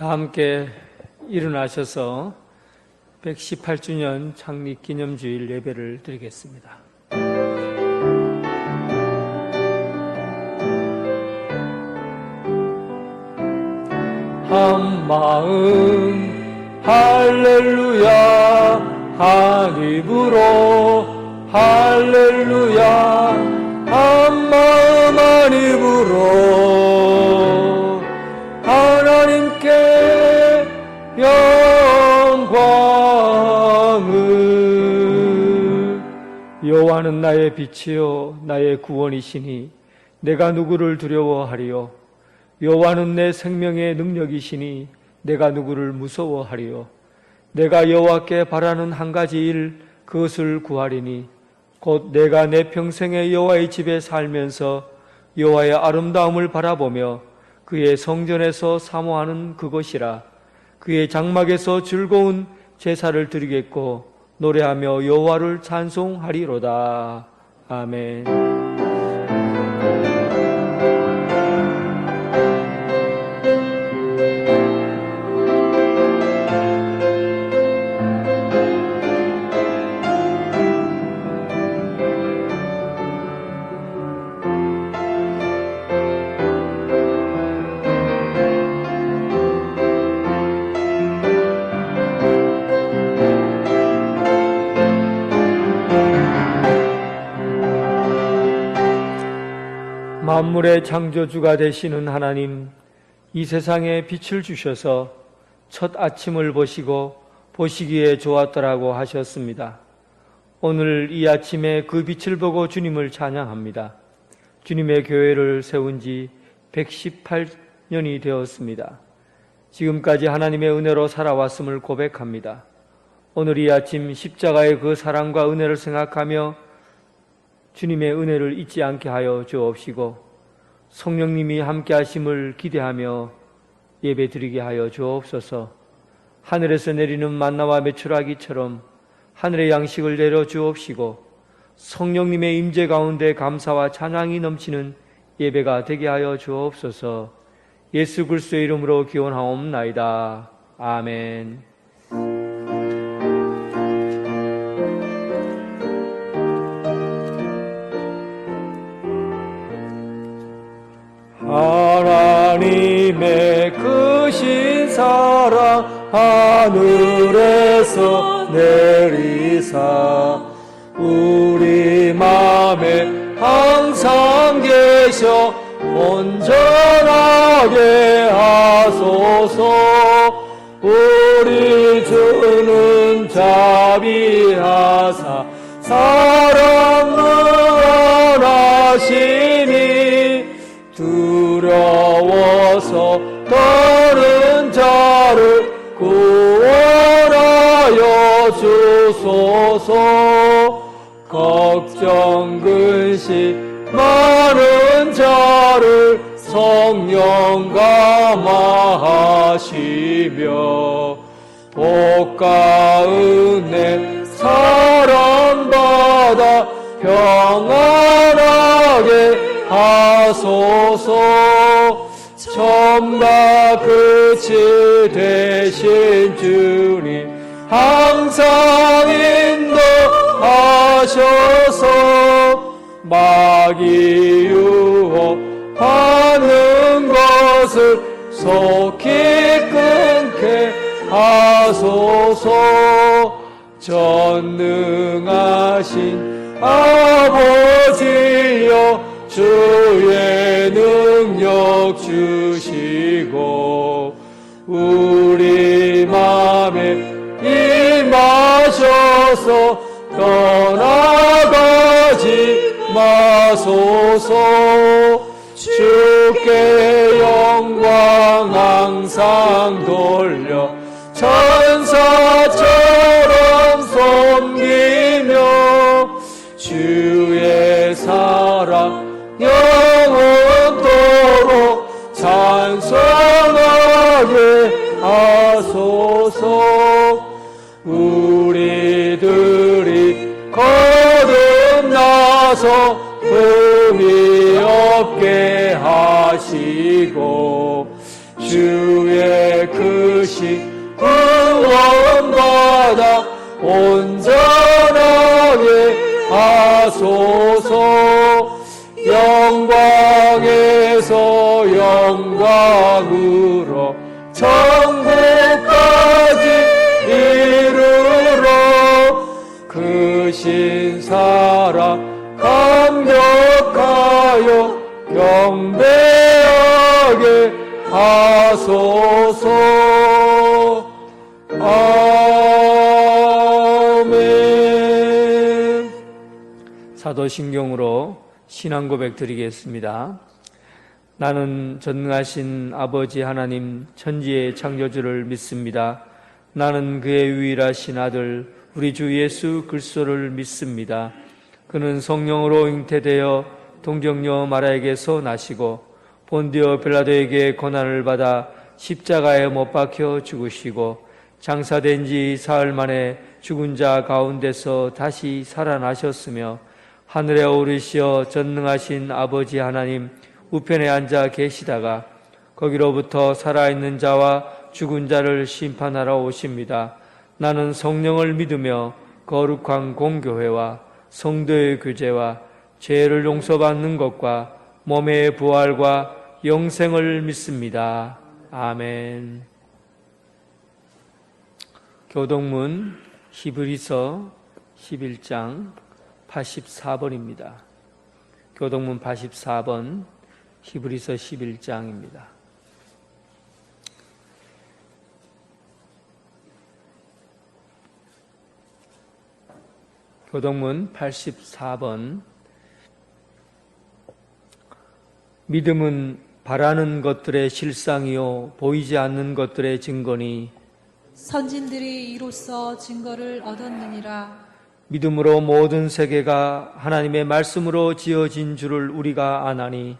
다 함께 일어나셔서 118주년 창립기념주일 예배를 드리겠습니다. 한마음 할렐루야 한 입으로 할렐루야 한마음 한 입으로 하나님께 영광을. 여호와는 나의 빛이요 나의 구원이시니 내가 누구를 두려워하리요. 여호와는 내 생명의 능력이시니 내가 누구를 무서워하리요. 내가 여호와께 바라는 한 가지 일 그것을 구하리니 곧 내가 내 평생에 여호와의 집에 살면서 여호와의 아름다움을 바라보며 그의 성전에서 사모하는 그것이라. 그의 장막에서 즐거운 제사를 드리겠고 노래하며 여호와를 찬송하리로다. 아멘. 만물의 창조주가 되시는 하나님, 이 세상에 빛을 주셔서 첫 아침을 보시고 보시기에 좋았더라고 하셨습니다. 오늘 이 아침에 그 빛을 보고 주님을 찬양합니다. 주님의 교회를 세운 지 118년이 되었습니다. 지금까지 하나님의 은혜로 살아왔음을 고백합니다. 오늘 이 아침 십자가의 그 사랑과 은혜를 생각하며 주님의 은혜를 잊지 않게 하여 주옵시고 성령님이 함께 하심을 기대하며 예배 드리게 하여 주옵소서. 하늘에서 내리는 만나와 메추라기처럼 하늘의 양식을 내려 주옵시고 성령님의 임재 가운데 감사와 찬양이 넘치는 예배가 되게 하여 주옵소서. 예수 그리스도의 이름으로 기원하옵나이다. 아멘. 하나님의 크신 사랑 하늘에서 내리사 우리 맘에 항상 계셔 온전하게 하소서. 우리 주는 자비하사 사랑 무한하시니 두려워서 떠는 자를 구원하여 주소서. 걱정 근심 많은 자를 성령 감화하시며 복과 은혜 사랑받아 평안하게 하소서. 처음과 끝이 되신 주님 항상 인도하셔서 마귀 유혹하는 것을 속히 끊게 하소서. 전능하신 아버지여 주의 능력 주시고 우리 맘에 임하셔서 떠나가지 마소서. 주께 영광 항상 돌려 천사처럼 섬기며 주의 사랑 영원토록 찬송하게 하소서. 우리들이 거듭나서 흠이 없게 하시고 주의 크신 구원받아 온전하게 하소서. 영광에서 영광으로 천국까지 이르러 그 신사라 감격하여 경배하게 하소서. 아멘. 사도신경으로 신앙 고백 드리겠습니다. 나는 전능하신 아버지 하나님 천지의 창조주를 믿습니다. 나는 그의 유일하신 아들 우리 주 예수 그리스도를 믿습니다. 그는 성령으로 잉태되어 동정녀 마리아에게서 나시고 본디오 빌라도에게 고난을 받아 십자가에 못 박혀 죽으시고 장사된 지 사흘 만에 죽은 자 가운데서 다시 살아나셨으며 하늘에 오르시어 전능하신 아버지 하나님 우편에 앉아 계시다가 거기로부터 살아있는 자와 죽은 자를 심판하러 오십니다. 나는 성령을 믿으며 거룩한 공교회와 성도의 교제와 죄를 용서받는 것과 몸의 부활과 영생을 믿습니다. 아멘. 교동문 히브리서 11장 84번입니다. 교동문 84번 히브리서 11장입니다. 교동문 84번. 믿음은 바라는 것들의 실상이요 보이지 않는 것들의 증거니 선진들이 이로써 증거를 얻었느니라. 믿음으로 모든 세계가 하나님의 말씀으로 지어진 줄을 우리가 아나니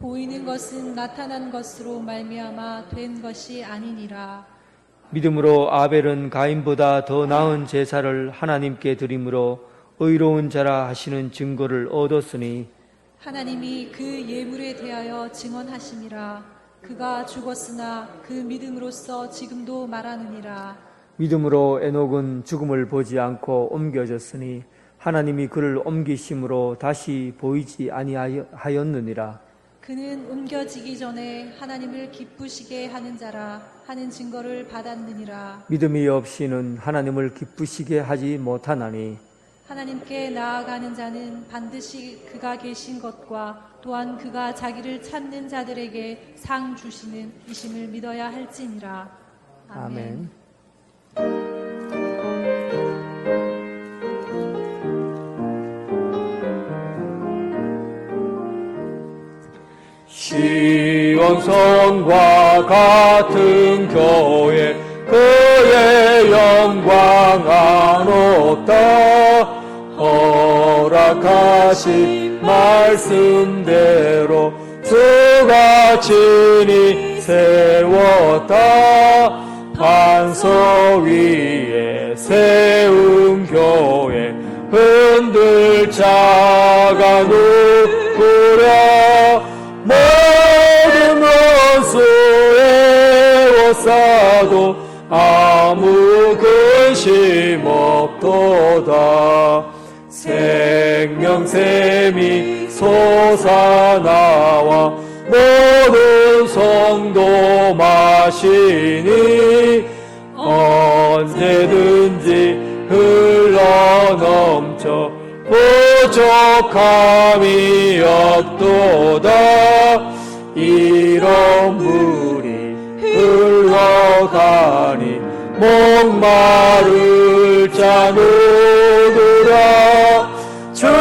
보이는 것은 나타난 것으로 말미암아 된 것이 아니니라. 믿음으로 아벨은 가인보다 더 나은 제사를 하나님께 드림으로 의로운 자라 하시는 증거를 얻었으니 하나님이 그 예물에 대하여 증언하심이라. 그가 죽었으나 그 믿음으로써 지금도 말하느니라. 믿음으로 에녹은 죽음을 보지 않고 옮겨졌으니 하나님이 그를 옮기심으로 다시 보이지 아니하였느니라. 그는 옮겨지기 전에 하나님을 기쁘시게 하는 자라 하는 증거를 받았느니라. 믿음이 없이는 하나님을 기쁘시게 하지 못하나니 하나님께 나아가는 자는 반드시 그가 계신 것과 또한 그가 자기를 찾는 자들에게 상 주시는 이심을 믿어야 할지니라. 아멘. 시온성과 같은 교회 그의 영광 안없다. 허락하신 말씀대로 주가 친히 세웠다. 반석 위에 세운 교회 흔들 자가 누구랴. 모든 원수에 옷사도 아무 근심 없도다. 생명샘이 솟아나와 모든 성도 마시니 언제든지 흘러넘쳐 부족함이 없도다. 이런 물이 흘러가니 목마를 자 누구라. 주의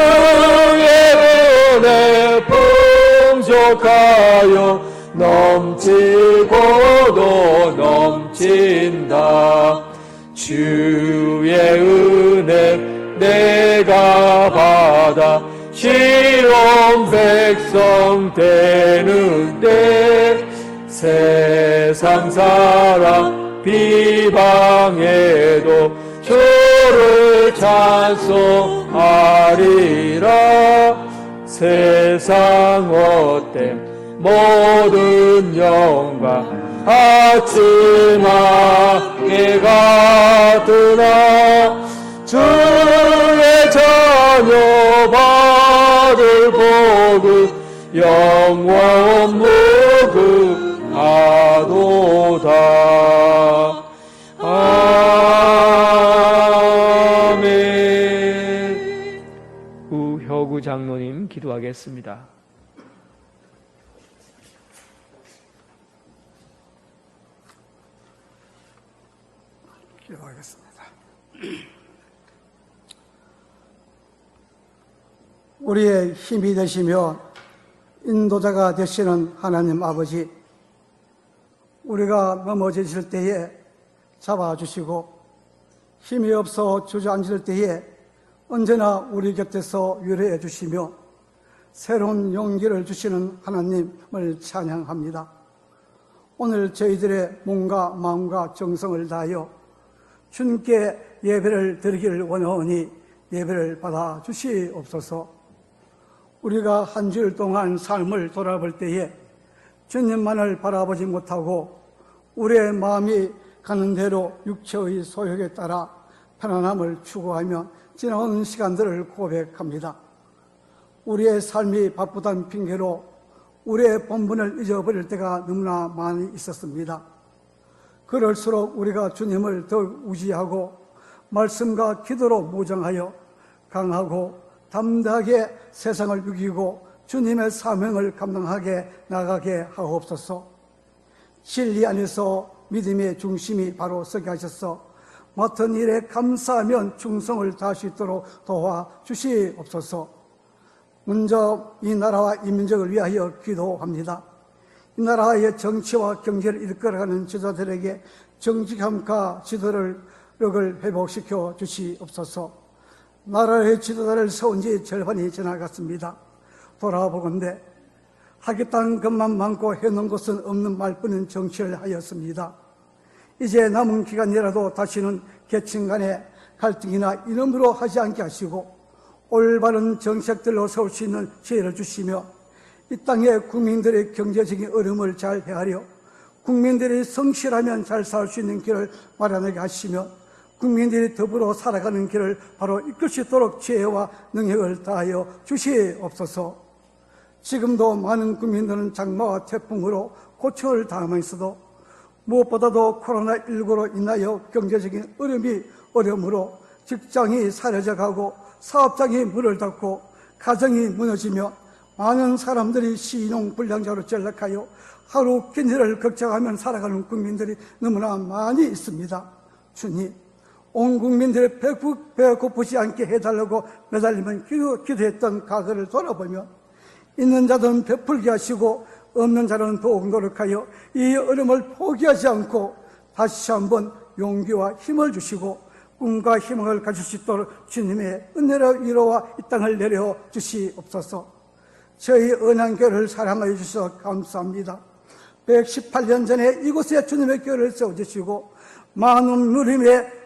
은혜 풍족하여 넘치고도 넘친다. 주의 은혜 내가 받아 시온 백성 되는데 세상 사람 비방해도 주를 찬송하리라. 세상 헛된 모든 영광 아침 안개가 드나 주의 자녀 받을 복은 영원 무궁하도다. 아멘. 우효구 장로님 기도하겠습니다. 기도하겠습니다. 우리의 힘이 되시며 인도자가 되시는 하나님 아버지, 우리가 넘어지실 때에 잡아주시고 힘이 없어 주저앉을 때에 언제나 우리 곁에서 위로해 주시며 새로운 용기를 주시는 하나님을 찬양합니다. 오늘 저희들의 몸과 마음과 정성을 다하여 주님께 예배를 드리기를 원하오니 예배를 받아 주시옵소서. 우리가 한 주일 동안 삶을 돌아볼 때에 주님만을 바라보지 못하고 우리의 마음이 가는 대로 육체의 소욕에 따라 편안함을 추구하며 지나온 시간들을 고백합니다. 우리의 삶이 바쁘다는 핑계로 우리의 본분을 잊어버릴 때가 너무나 많이 있었습니다. 그럴수록 우리가 주님을 더욱 의지하고 말씀과 기도로 무장하여 강하고 담대하게 세상을 이기고 주님의 사명을 감당하게 나가게 하옵소서. 진리 안에서 믿음의 중심이 바로 서게 하셔서 맡은 일에 감사하면 충성을 다할 수 있도록 도와주시옵소서. 먼저 이 나라와 이 민족을 위하여 기도합니다. 이 나라의 정치와 경제를 이끌어가는 지도자들에게 정직함과 지도력을 회복시켜 주시옵소서. 나라의 지도자를 세운 지 절반이 지나갔습니다. 돌아보건대 하겠다는 것만 많고 해놓은 것은 없는 말뿐인 정치를 하였습니다. 이제 남은 기간이라도 다시는 계층 간의 갈등이나 이념으로 하지 않게 하시고 올바른 정책들로 세울 수 있는 지혜를 주시며 이 땅의 국민들의 경제적인 어려움을 잘 헤아려 국민들이 성실하면 잘 살 수 있는 길을 마련하게 하시며 국민들이 더불어 살아가는 길을 바로 이끌 수 있도록 지혜와 능력을 다하여 주시옵소서. 지금도 많은 국민들은 장마와 태풍으로 고초를 당하면서도 무엇보다도 코로나19로 인하여 경제적인 어려움으로 직장이 사라져가고 사업장이 문을 닫고 가정이 무너지며 많은 사람들이 신용불량자로 전락하여 하루 끼니를 걱정하며 살아가는 국민들이 너무나 많이 있습니다. 주님, 온 국민들의 배고프지 않게 해달라고 매달리면 기도했던 과거를 돌아보며 있는 자들은 베풀게 하시고 없는 자는 더욱 노력하여 이 어려움을 포기하지 않고 다시 한번 용기와 힘을 주시고 꿈과 희망을 가질 수 있도록 주님의 은혜와 위로와 이 땅을 내려 주시옵소서. 저희 은한교회를 사랑하여 주셔서 감사합니다. 118년 전에 이곳에 주님의 교회를 세워주시고 많은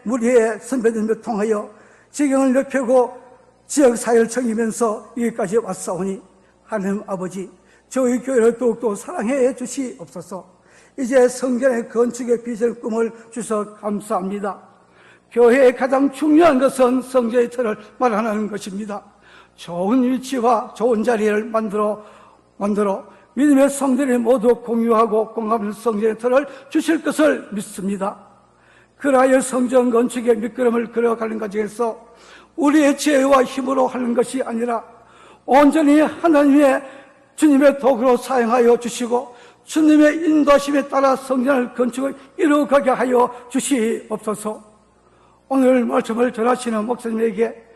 무리의 선배들을 통하여 지경을 넓히고 지역사회를 챙기면서 여기까지 왔사오니 하나님 아버지, 저희 교회를 더욱더 사랑해 주시옵소서. 이제 성전의 건축의 비전 꿈을 주셔서 감사합니다. 교회의 가장 중요한 것은 성전의 틀을 마련하는 것입니다. 좋은 위치와 좋은 자리를 만들어 믿음의 성들이 모두 공유하고 공감하는 성전의 틀을 주실 것을 믿습니다. 그라하여 성전 건축의 밑그림을 그려가는 과정에서 우리의 지혜와 힘으로 하는 것이 아니라 온전히 하나님의 주님의 도구로 사용하여 주시고 주님의 인도하심에 따라 성전을 건축을 이루어가게 하여 주시옵소서. 오늘 말씀을 전하시는 목사님에게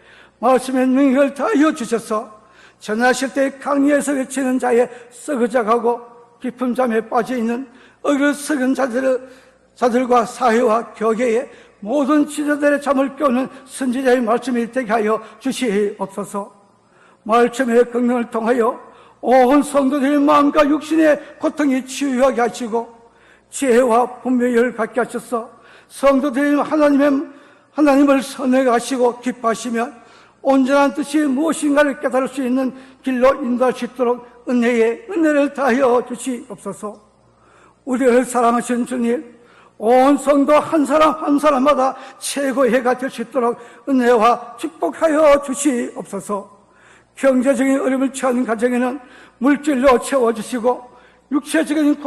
말씀의 능력을 다하여 주셔서 전하실 때 강의에서 외치는 자의 썩어져가고 깊은 잠에 빠져있는 어그러석은 자들과 사회와 교계의 모든 지도자들의 잠을 깨우는 선지자의 말씀이 되게 하여 주시옵소서. 말씀의 권능을 통하여 온 성도들의 마음과 육신의 고통이 치유하게 하시고 지혜와 분별을 갖게 하셔서 성도들이 하나님을 선행하시고 기뻐하시며 온전한 뜻이 무엇인가를 깨달을 수 있는 길로 인도할 수 있도록 은혜를 다하여 주시옵소서. 우리를 사랑하신 주님, 온 성도 한 사람 한 사람마다 최고의 해가 될 수 있도록 은혜와 축복하여 주시옵소서. 경제적인 어려움을 처한 가정에는 물질로 채워주시고, 육체적인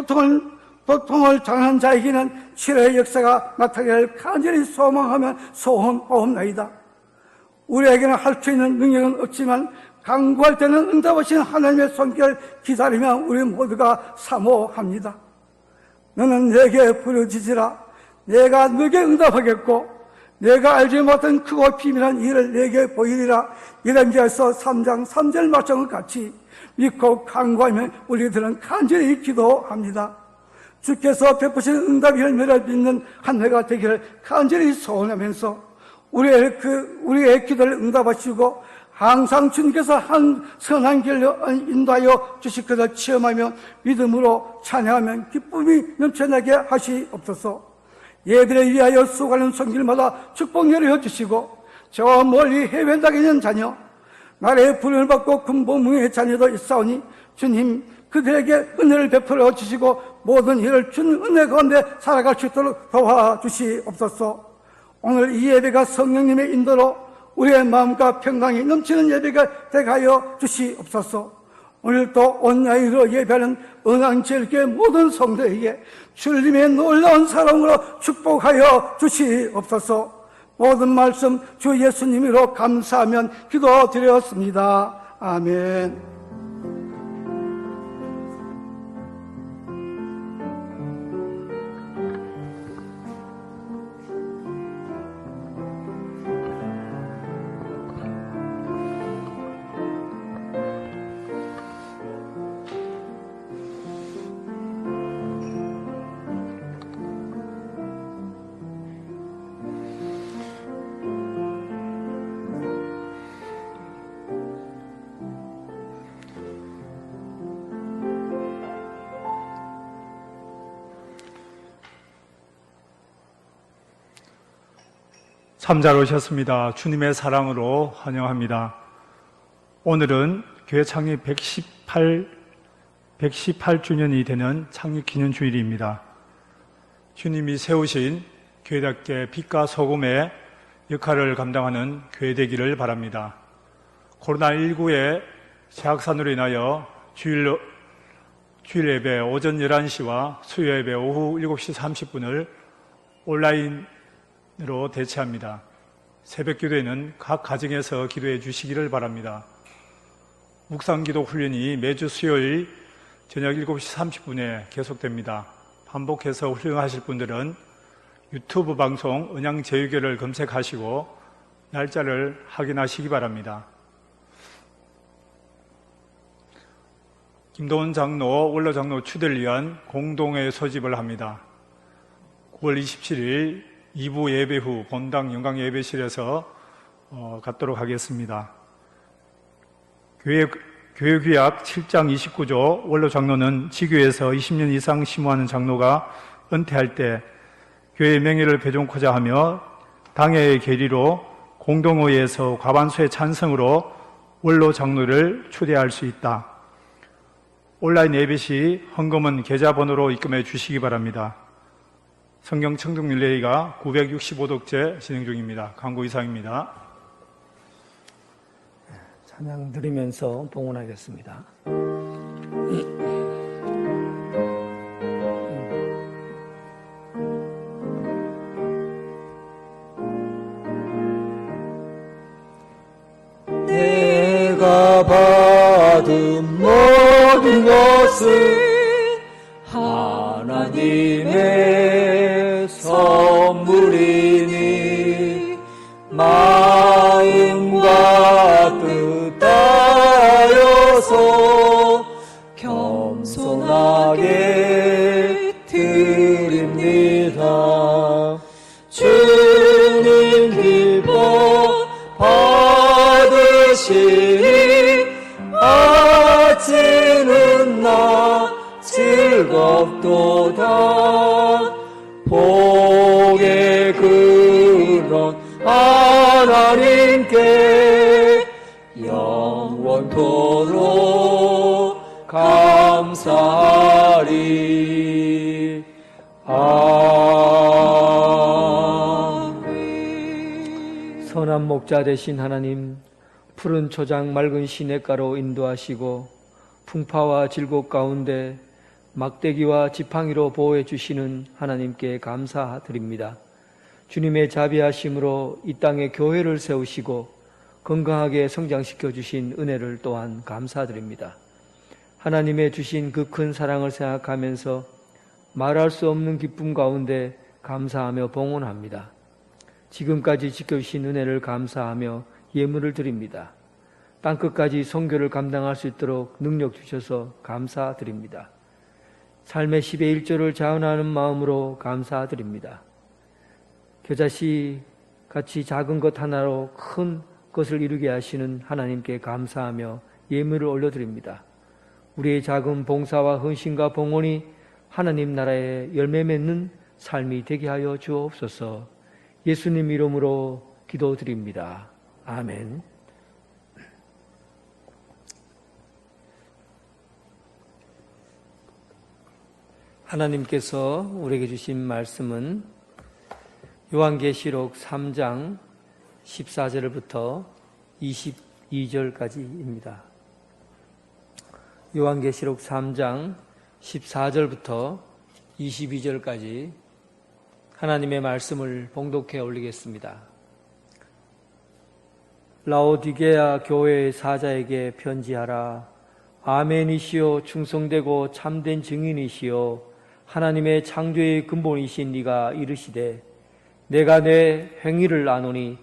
고통을 당한 자에게는 치료의 역사가 나타나기를 간절히 소망하며 소원하옵나이다. 우리에게는 할 수 있는 능력은 없지만 간구할 때는 응답하시는 하나님의 손길을 기다리며 우리 모두가 사모합니다. 너는 내게 부르짖으라. 내가 너에게 응답하겠고 내가 알지 못한 크고 비밀한 일을 내게 보이리라. 예레미야서 3장 3절 말씀과 같이 믿고 간구하며 우리들은 간절히 기도합니다. 주께서 베푸신 응답의 열매를 믿는 한 해가 되기를 간절히 소원하면서 우리의 기도를 응답하시고 항상 주님께서 한 선한 길로 인도하여 주실 것을 체험하며 믿음으로 찬양하며 기쁨이 넘쳐나게 하시옵소서. 예배를 위하여 수고하는 손길마다 축복 열어 주시고, 저 멀리 해외 나가 있는 자녀, 나라의 부름을 받고 군복무의 자녀도 있사오니 주님 그들에게 은혜를 베풀어 주시고 모든 일을 주는 은혜 가운데 살아갈 수 있도록 도와주시옵소서. 오늘 이 예배가 성령님의 인도로 우리의 마음과 평강이 넘치는 예배가 되게 하여 주시옵소서. 오늘도 온라인으로 예배하는 은왕제일교회 모든 성도에게 주님의 놀라운 사랑으로 축복하여 주시옵소서. 모든 말씀 주 예수님으로 감사하면 기도드렸습니다. 아멘. 참 잘 오셨습니다. 주님의 사랑으로 환영합니다. 오늘은 교회 창립 118주년이 되는 창립 기념 주일입니다. 주님이 세우신 교회답게 빛과 소금의 역할을 감당하는 교회 되기를 바랍니다. 코로나19의 재확산으로 인하여 주일 예배 오전 11시와 수요 예배 오후 7시 30분을 온라인으로 대체합니다. 새벽 기도에는 각 가정에서 기도해 주시기를 바랍니다. 묵상기도 훈련이 매주 수요일 저녁 7시 30분에 계속됩니다. 반복해서 훈련하실 분들은 유튜브 방송 은양제유교를 검색하시고 날짜를 확인하시기 바랍니다. 김도훈 장로, 원로 장로 추대를 위한 공동회 소집을 합니다. 9월 27일 2부 예배 후 본당 영광 예배실에서 갖도록 하겠습니다. 교회규약 7장 29조 원로 장로는 지교에서 20년 이상 심호하는 장로가 은퇴할 때 교회의 명예를 배종코자 하며 당회의 계리로 공동회의에서 과반수의 찬성으로 원로 장로를 추대할 수 있다. 온라인 예배 시 헌금은 계좌번호로 입금해 주시기 바랍니다. 성경 청독 릴레이가 965독째 진행 중입니다. 광고 이상입니다. 찬양 드리면서 봉헌하겠습니다. 내가 받은 모든 것은 하나님의 선물이니 마음과 뜻 다하여서 겸손하게 드립니다. 주님 기뻐 받으시니 아치는 나 즐겁도다. 복의 그런 하나님께 영원토록 감사하리. 선한 목자 되신 하나님, 푸른 초장 맑은 시냇가로 인도하시고 풍파와 질곡 가운데 막대기와 지팡이로 보호해 주시는 하나님께 감사드립니다. 주님의 자비하심으로 이 땅에 교회를 세우시고 건강하게 성장시켜 주신 은혜를 또한 감사드립니다. 하나님의 주신 그 큰 사랑을 생각하면서 말할 수 없는 기쁨 가운데 감사하며 봉헌합니다. 지금까지 지켜주신 은혜를 감사하며 예물을 드립니다. 땅끝까지 선교를 감당할 수 있도록 능력 주셔서 감사드립니다. 삶의 10의 1조를 자원하는 마음으로 감사드립니다. 겨자씨 같이 작은 것 하나로 큰 것을 이루게 하시는 하나님께 감사하며 예물을 올려드립니다. 우리의 작은 봉사와 헌신과 봉헌이 하나님 나라에 열매 맺는 삶이 되게 하여 주옵소서. 예수님 이름으로 기도드립니다. 아멘. 하나님께서 우리에게 주신 말씀은 요한계시록 3장 14절부터 22절까지입니다. 요한계시록 3장 14절부터 22절까지 하나님의 말씀을 봉독해 올리겠습니다. 라오디게아 교회의 사자에게 편지하라. 아멘이시요 충성되고 참된 증인이시요 하나님의 창조의 근본이신 네가 이르시되 내가 내 행위를 아노니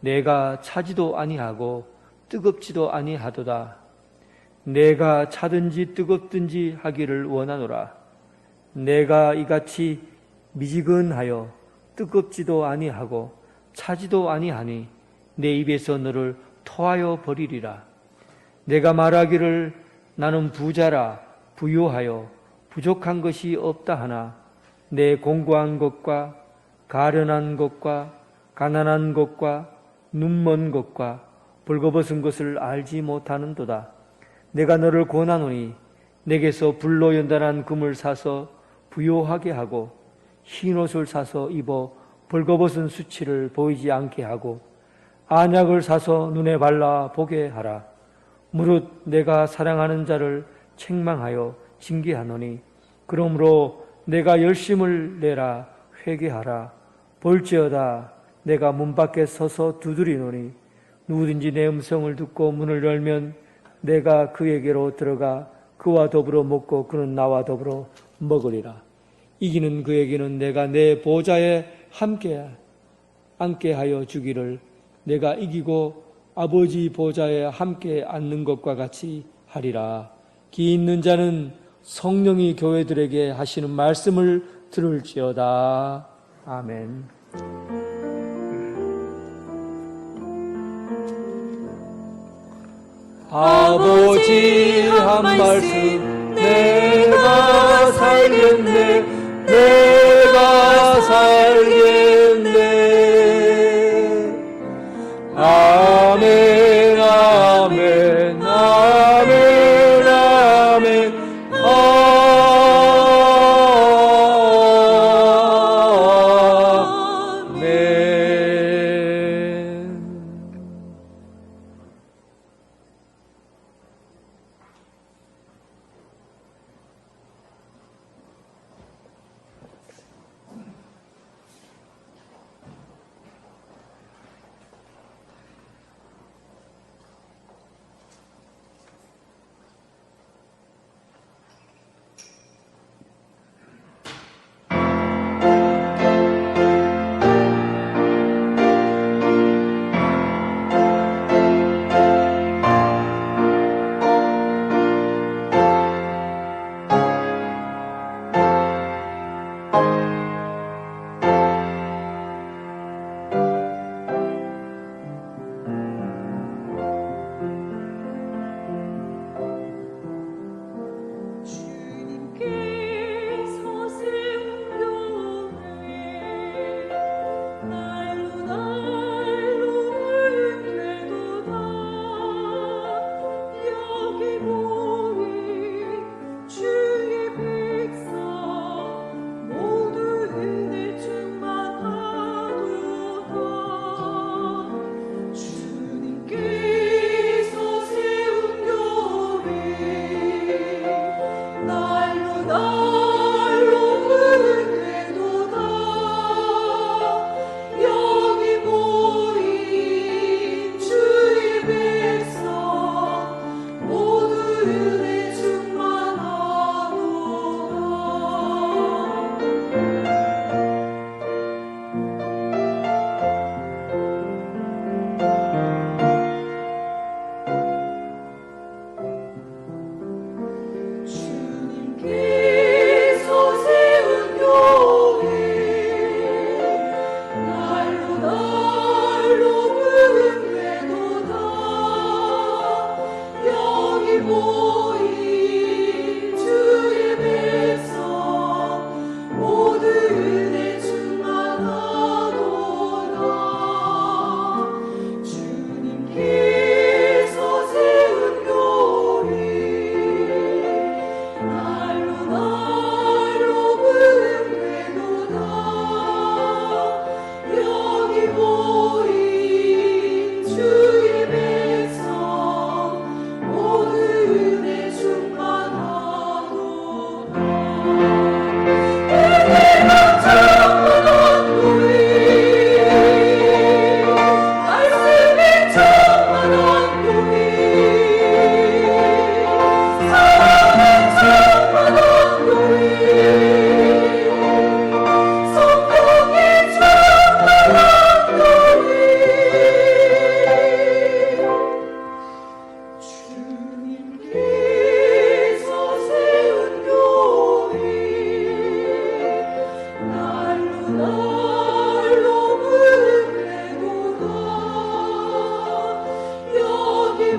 내가 차지도 아니하고 뜨겁지도 아니하도다. 내가 차든지 뜨겁든지 하기를 원하노라. 내가 이같이 미지근하여 뜨겁지도 아니하고 차지도 아니하니 내 입에서 너를 토하여 버리리라. 내가 말하기를 나는 부자라 부요하여 부족한 것이 없다 하나 내 공고한 것과 가련한 것과 가난한 것과 눈먼 것과 벌거벗은 것을 알지 못하는도다. 내가 너를 권하노니 내게서 불로 연단한 금을 사서 부요하게 하고 흰옷을 사서 입어 벌거벗은 수치를 보이지 않게 하고 안약을 사서 눈에 발라 보게 하라. 무릇 내가 사랑하는 자를 책망하여 징계하노니 그러므로 내가 열심을 내라 회개하라. 볼지어다 내가 문 밖에 서서 두드리노니 누구든지 내 음성을 듣고 문을 열면 내가 그에게로 들어가 그와 더불어 먹고 그는 나와 더불어 먹으리라. 이기는 그에게는 내가 내 보좌에 함께 앉게 하여 주기를 내가 이기고 아버지 보좌에 함께 앉는 것과 같이 하리라. 기 있는 자는 성령이 교회들에게 하시는 말씀을 들을지어다. 아멘. 아버지 한 말씀 내가 살겠네 내가 살겠네 아멘 아멘 아멘 아멘 아멘.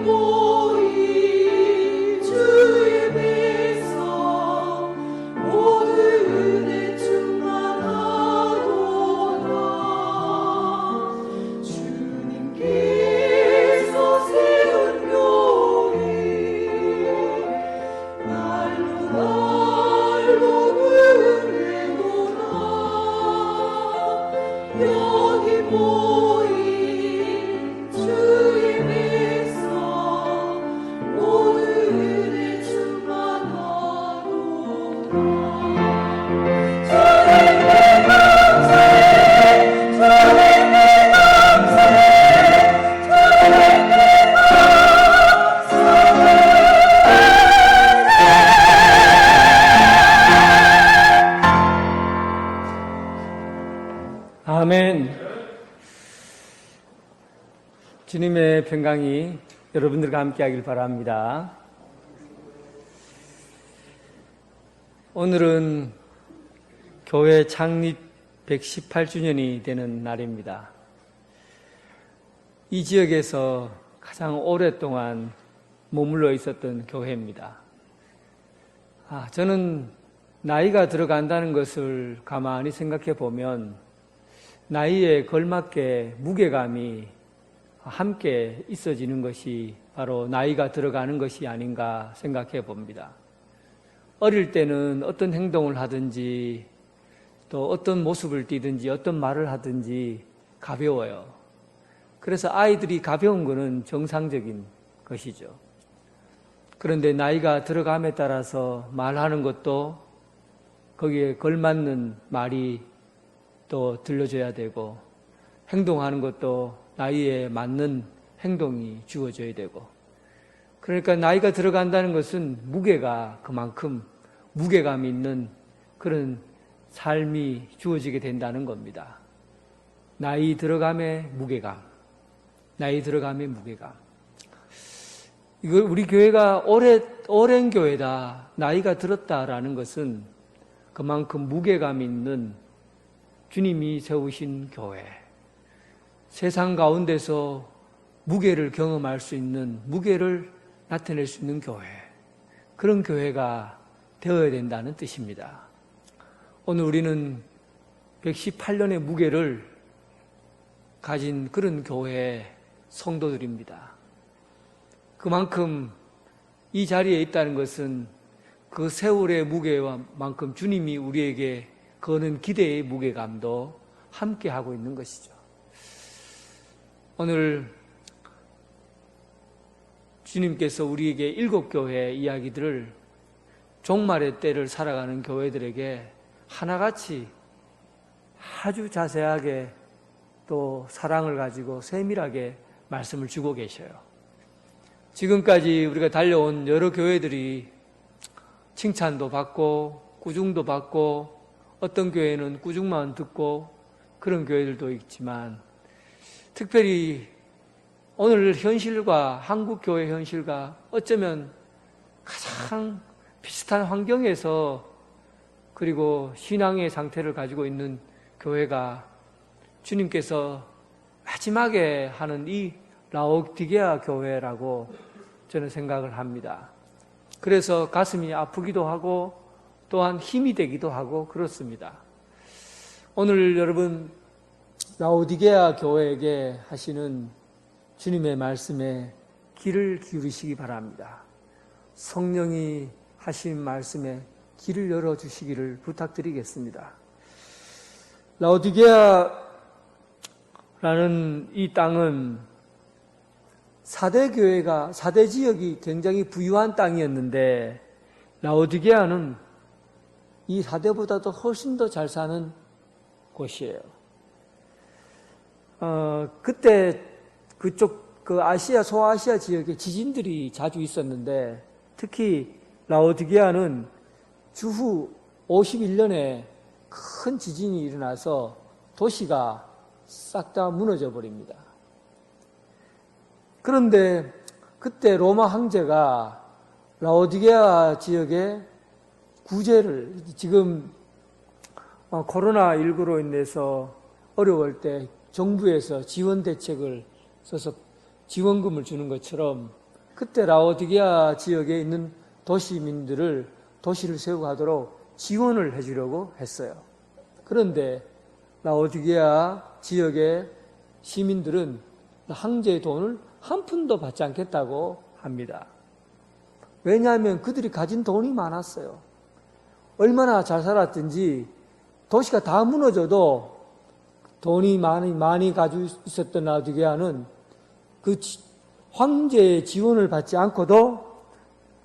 모인 주의 백성 모두 은혜 충만하도다. 주님께서 세운 교회 날로 날로 부르노라. 여기 모인 주의 백성 모두 은혜 충만하도다. 주님께 감사해, 주님께 감사해, 주님께 아멘. 주님의 평강이 여러분들과 함께하길 바랍니다. 오늘은 교회 창립 118주년이 되는 날입니다. 이 지역에서 가장 오랫동안 머물러 있었던 교회입니다. 저는 나이가 들어간다는 것을 가만히 생각해 보면 나이에 걸맞게 무게감이 함께 있어지는 것이 바로 나이가 들어가는 것이 아닌가 생각해 봅니다. 어릴 때는 어떤 행동을 하든지 또 어떤 모습을 띠든지 어떤 말을 하든지 가벼워요. 그래서 아이들이 가벼운 것은 정상적인 것이죠. 그런데 나이가 들어감에 따라서 말하는 것도 거기에 걸맞는 말이 또 들려줘야 되고 행동하는 것도 나이에 맞는 행동이 주어져야 되고 그러니까 나이가 들어간다는 것은 무게가 그만큼 무게감 있는 그런 삶이 주어지게 된다는 겁니다. 나이 들어감의 무게감, 나이 들어감의 무게감. 이걸 우리 교회가 오랜 교회다, 나이가 들었다라는 것은 그만큼 무게감 있는 주님이 세우신 교회, 세상 가운데서 무게를 경험할 수 있는, 무게를 나타낼 수 있는 교회, 그런 교회가 되어야 된다는 뜻입니다. 오늘 우리는 118년의 무게를 가진 그런 교회 성도들입니다. 그만큼 이 자리에 있다는 것은 그 세월의 무게와 만큼 주님이 우리에게 거는 기대의 무게감도 함께 하고 있는 것이죠. 오늘 주님께서 우리에게 7교회 이야기들을 종말의 때를 살아가는 교회들에게 하나같이 아주 자세하게 또 사랑을 가지고 세밀하게 말씀을 주고 계셔요. 지금까지 우리가 달려온 여러 교회들이 칭찬도 받고 꾸중도 받고 어떤 교회는 꾸중만 듣고 그런 교회들도 있지만 특별히 오늘 현실과 한국 교회 현실과 어쩌면 가장 비슷한 환경에서 그리고 신앙의 상태를 가지고 있는 교회가 주님께서 마지막에 하는 이 라오디게아 교회라고 저는 생각을 합니다. 그래서 가슴이 아프기도 하고 또한 힘이 되기도 하고 그렇습니다. 오늘 여러분 라오디게아 교회에게 하시는 주님의 말씀에 귀를 기울이시기 바랍니다. 성령이 하신 말씀에 귀를 열어주시기를 부탁드리겠습니다. 라오디게아라는 이 땅은 4대 교회가, 4대 지역이 굉장히 부유한 땅이었는데 라오디게아는 이 4대보다도 훨씬 더 잘 사는 곳이에요. 그때 그쪽 아시아, 소아시아 지역에 지진들이 자주 있었는데 특히 라오디게아는 주후 51년에 큰 지진이 일어나서 도시가 싹 다 무너져 버립니다. 그런데 그때 로마 황제가 라오디게아 지역에 구제를, 지금 코로나19로 인해서 어려울 때 정부에서 지원 대책을 써서 지원금을 주는 것처럼 그때 라오디게아 지역에 있는 도시민들을 도시를 세우고 하도록 지원을 해주려고 했어요. 그런데 라오디게아 지역의 시민들은 황제의 돈을 한 푼도 받지 않겠다고 합니다. 왜냐하면 그들이 가진 돈이 많았어요. 얼마나 잘 살았든지 도시가 다 무너져도 돈이 많이 가지고 있었던 라오디게아는 그 황제의 지원을 받지 않고도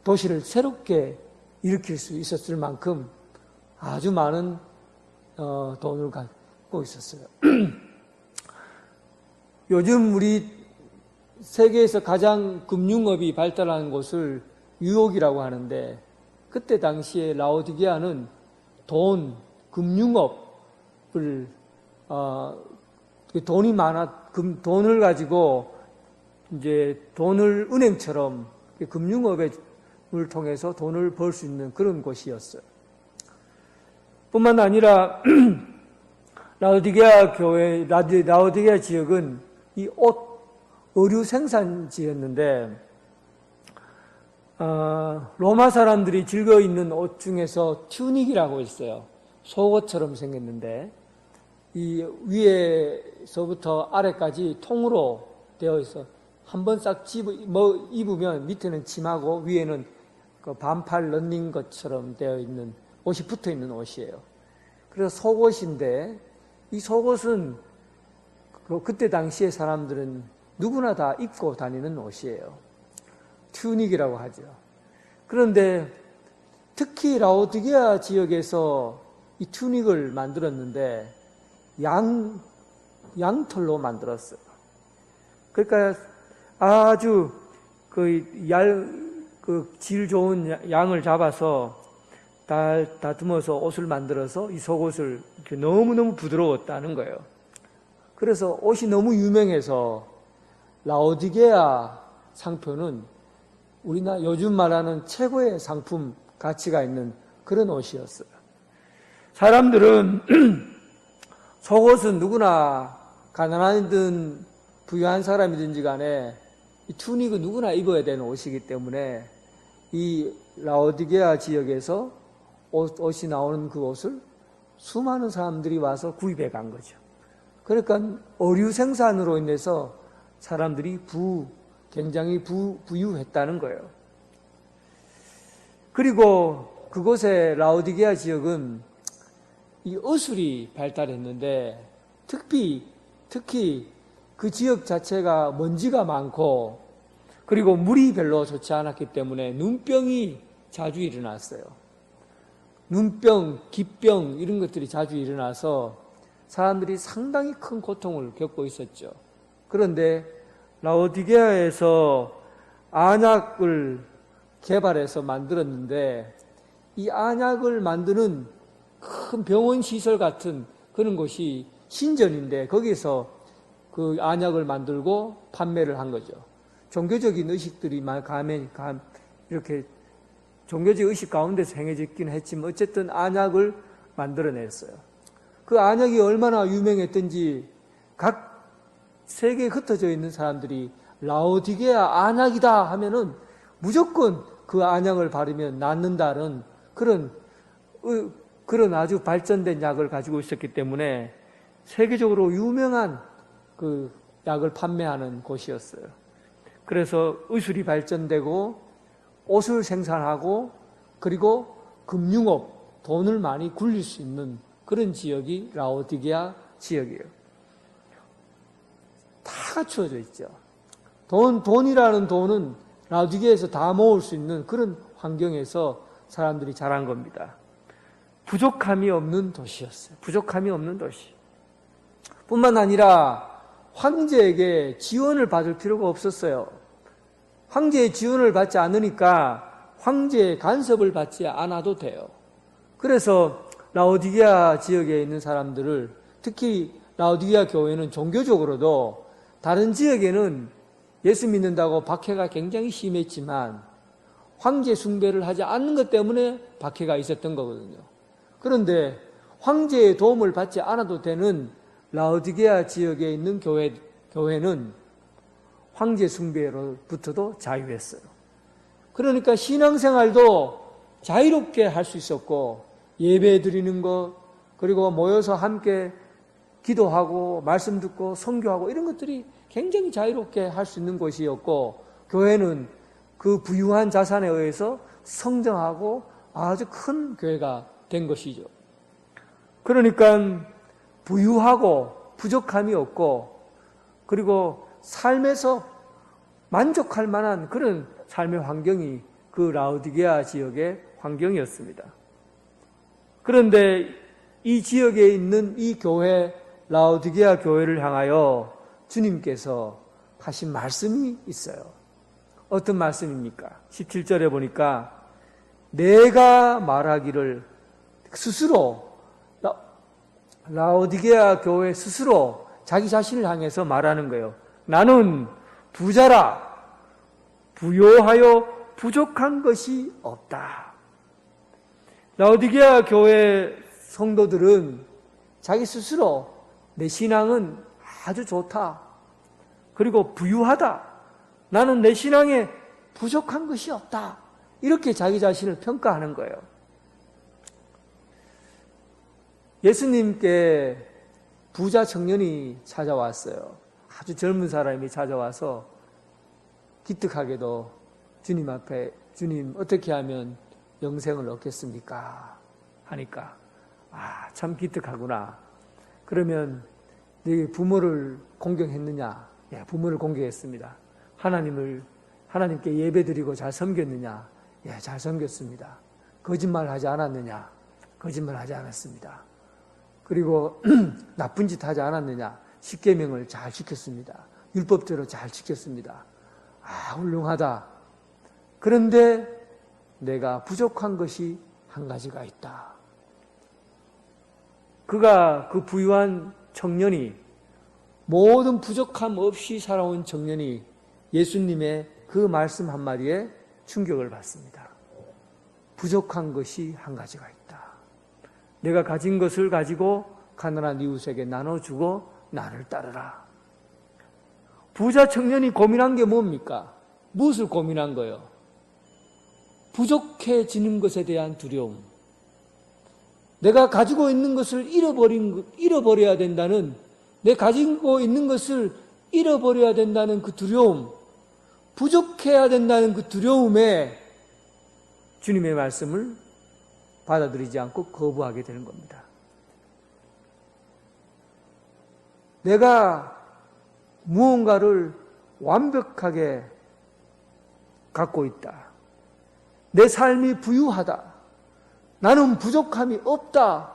도시를 새롭게 일으킬 수 있었을 만큼 아주 많은 돈을 갖고 있었어요. 요즘 우리 세계에서 가장 금융업이 발달한 곳을 뉴욕이라고 하는데, 그때 당시에 라오디게아는 금융업을 돈이 돈을 가지고 이제 돈을 은행처럼 금융업을 통해서 돈을 벌 수 있는 그런 곳이었어요. 뿐만 아니라 라오디게아 지역은 이 의류 생산지였는데, 로마 사람들이 즐겨 입는 옷 중에서 튜닉이라고 있어요. 속옷처럼 생겼는데, 이 위에서부터 아래까지 통으로 되어 있어. 한번 싹 입으면 밑에는 치마고 위에는 그 반팔 런닝 것처럼 되어 있는 옷이 붙어 있는 옷이에요. 그래서 속옷인데, 이 속옷은 그때 당시의 사람들은 누구나 다 입고 다니는 옷이에요. 튜닉이라고 하죠. 그런데 특히 라오디게아 지역에서 이 튜닉을 만들었는데 양털로 만들었어요. 그러니까 아주 질 좋은 양을 잡아서 다듬어서 옷을 만들어서 이 속옷을 이렇게 너무너무 부드러웠다는 거예요. 그래서 옷이 너무 유명해서 라오디게아 상표는 우리나라 요즘 말하는 최고의 상품 가치가 있는 그런 옷이었어요. 사람들은 속옷은 누구나 가난하든 부유한 사람이든지 간에 이 투닉은 누구나 입어야 되는 옷이기 때문에 이 라오디게아 지역에서 옷이 나오는 그 옷을 수많은 사람들이 와서 구입해 간 거죠. 그러니까 의류 생산으로 인해서 사람들이 굉장히 부유했다는 거예요. 그리고 그곳의 라오디게아 지역은 이 어술이 발달했는데 특히 그 지역 자체가 먼지가 많고 그리고 물이 별로 좋지 않았기 때문에 눈병이 자주 일어났어요. 눈병, 기병 이런 것들이 자주 일어나서 사람들이 상당히 큰 고통을 겪고 있었죠. 그런데 라오디게아에서 안약을 개발해서 만들었는데 이 안약을 만드는 큰 병원 시설 같은 그런 곳이 신전인데 거기서 그 안약을 만들고 판매를 한 거죠. 종교적인 의식들이 이렇게 종교적 의식 가운데서 행해졌긴 했지만 어쨌든 안약을 만들어냈어요. 그 안약이 얼마나 유명했던지 각 세계에 흩어져 있는 사람들이 라오디게아 안약이다 하면은 무조건 그 안약을 바르면 낫는다는 그런 아주 발전된 약을 가지고 있었기 때문에 세계적으로 유명한 그 약을 판매하는 곳이었어요. 그래서 의술이 발전되고 옷을 생산하고 그리고 금융업, 돈을 많이 굴릴 수 있는 그런 지역이 라오디게아 지역이에요. 다 갖추어져 있죠. 돈이라는 돈은 라오디게아에서 다 모을 수 있는 그런 환경에서 사람들이 자란 겁니다. 부족함이 없는 도시였어요. 부족함이 없는 도시. 뿐만 아니라 황제에게 지원을 받을 필요가 없었어요. 황제의 지원을 받지 않으니까 황제의 간섭을 받지 않아도 돼요. 그래서 라오디게아 지역에 있는 사람들을 특히 라오디게아 교회는 종교적으로도 다른 지역에는 예수 믿는다고 박해가 굉장히 심했지만 황제 숭배를 하지 않는 것 때문에 박해가 있었던 거거든요. 그런데 황제의 도움을 받지 않아도 되는 라오디게아 지역에 있는 교회는 황제 숭배로부터도 자유했어요. 그러니까 신앙생활도 자유롭게 할 수 있었고, 예배 드리는 것, 그리고 모여서 함께 기도하고 말씀 듣고 선교하고 이런 것들이 굉장히 자유롭게 할 수 있는 곳이었고, 교회는 그 부유한 자산에 의해서 성장하고 아주 큰 교회가 된 것이죠. 그러니까 부유하고 부족함이 없고, 그리고 삶에서 만족할 만한 그런 삶의 환경이 그 라오디게아 지역의 환경이었습니다. 그런데 이 지역에 있는 이 교회, 라오디게아 교회를 향하여 주님께서 하신 말씀이 있어요. 어떤 말씀입니까? 17절에 보니까 내가 말하기를, 스스로 라오디게아 교회 스스로 자기 자신을 향해서 말하는 거예요. 나는 부자라, 부요하여 부족한 것이 없다. 라오디게아 교회 성도들은 자기 스스로 내 신앙은 아주 좋다, 그리고 부유하다, 나는 내 신앙에 부족한 것이 없다, 이렇게 자기 자신을 평가하는 거예요. 예수님께 부자 청년이 찾아왔어요. 아주 젊은 사람이 찾아와서 기특하게도 주님 앞에, 주님 어떻게 하면 영생을 얻겠습니까? 하니까 참 기특하구나. 그러면 네 부모를 공경했느냐? 예, 부모를 공경했습니다. 하나님께 예배드리고 잘 섬겼느냐? 예, 잘 섬겼습니다. 거짓말하지 않았느냐? 거짓말하지 않았습니다. 그리고 나쁜 짓 하지 않았느냐? 십계명을 잘 지켰습니다. 율법대로 잘 지켰습니다. 훌륭하다. 그런데 내가 부족한 것이 한 가지가 있다. 그 부유한 청년이, 모든 부족함 없이 살아온 청년이 예수님의 그 말씀 한마디에 충격을 받습니다. 부족한 것이 한 가지가 있다. 내가 가진 것을 가지고 가난한 이웃에게 나눠주고 나를 따르라. 부자 청년이 고민한 게 뭡니까? 무엇을 고민한 거예요? 부족해지는 것에 대한 두려움. 내가 가지고 있는 것을 잃어버려야 된다는, 내 가지고 있는 것을 잃어버려야 된다는 그 두려움, 부족해야 된다는 그 두려움에 주님의 말씀을 받아들이지 않고 거부하게 되는 겁니다. 내가 무언가를 완벽하게 갖고 있다. 내 삶이 부유하다. 나는 부족함이 없다.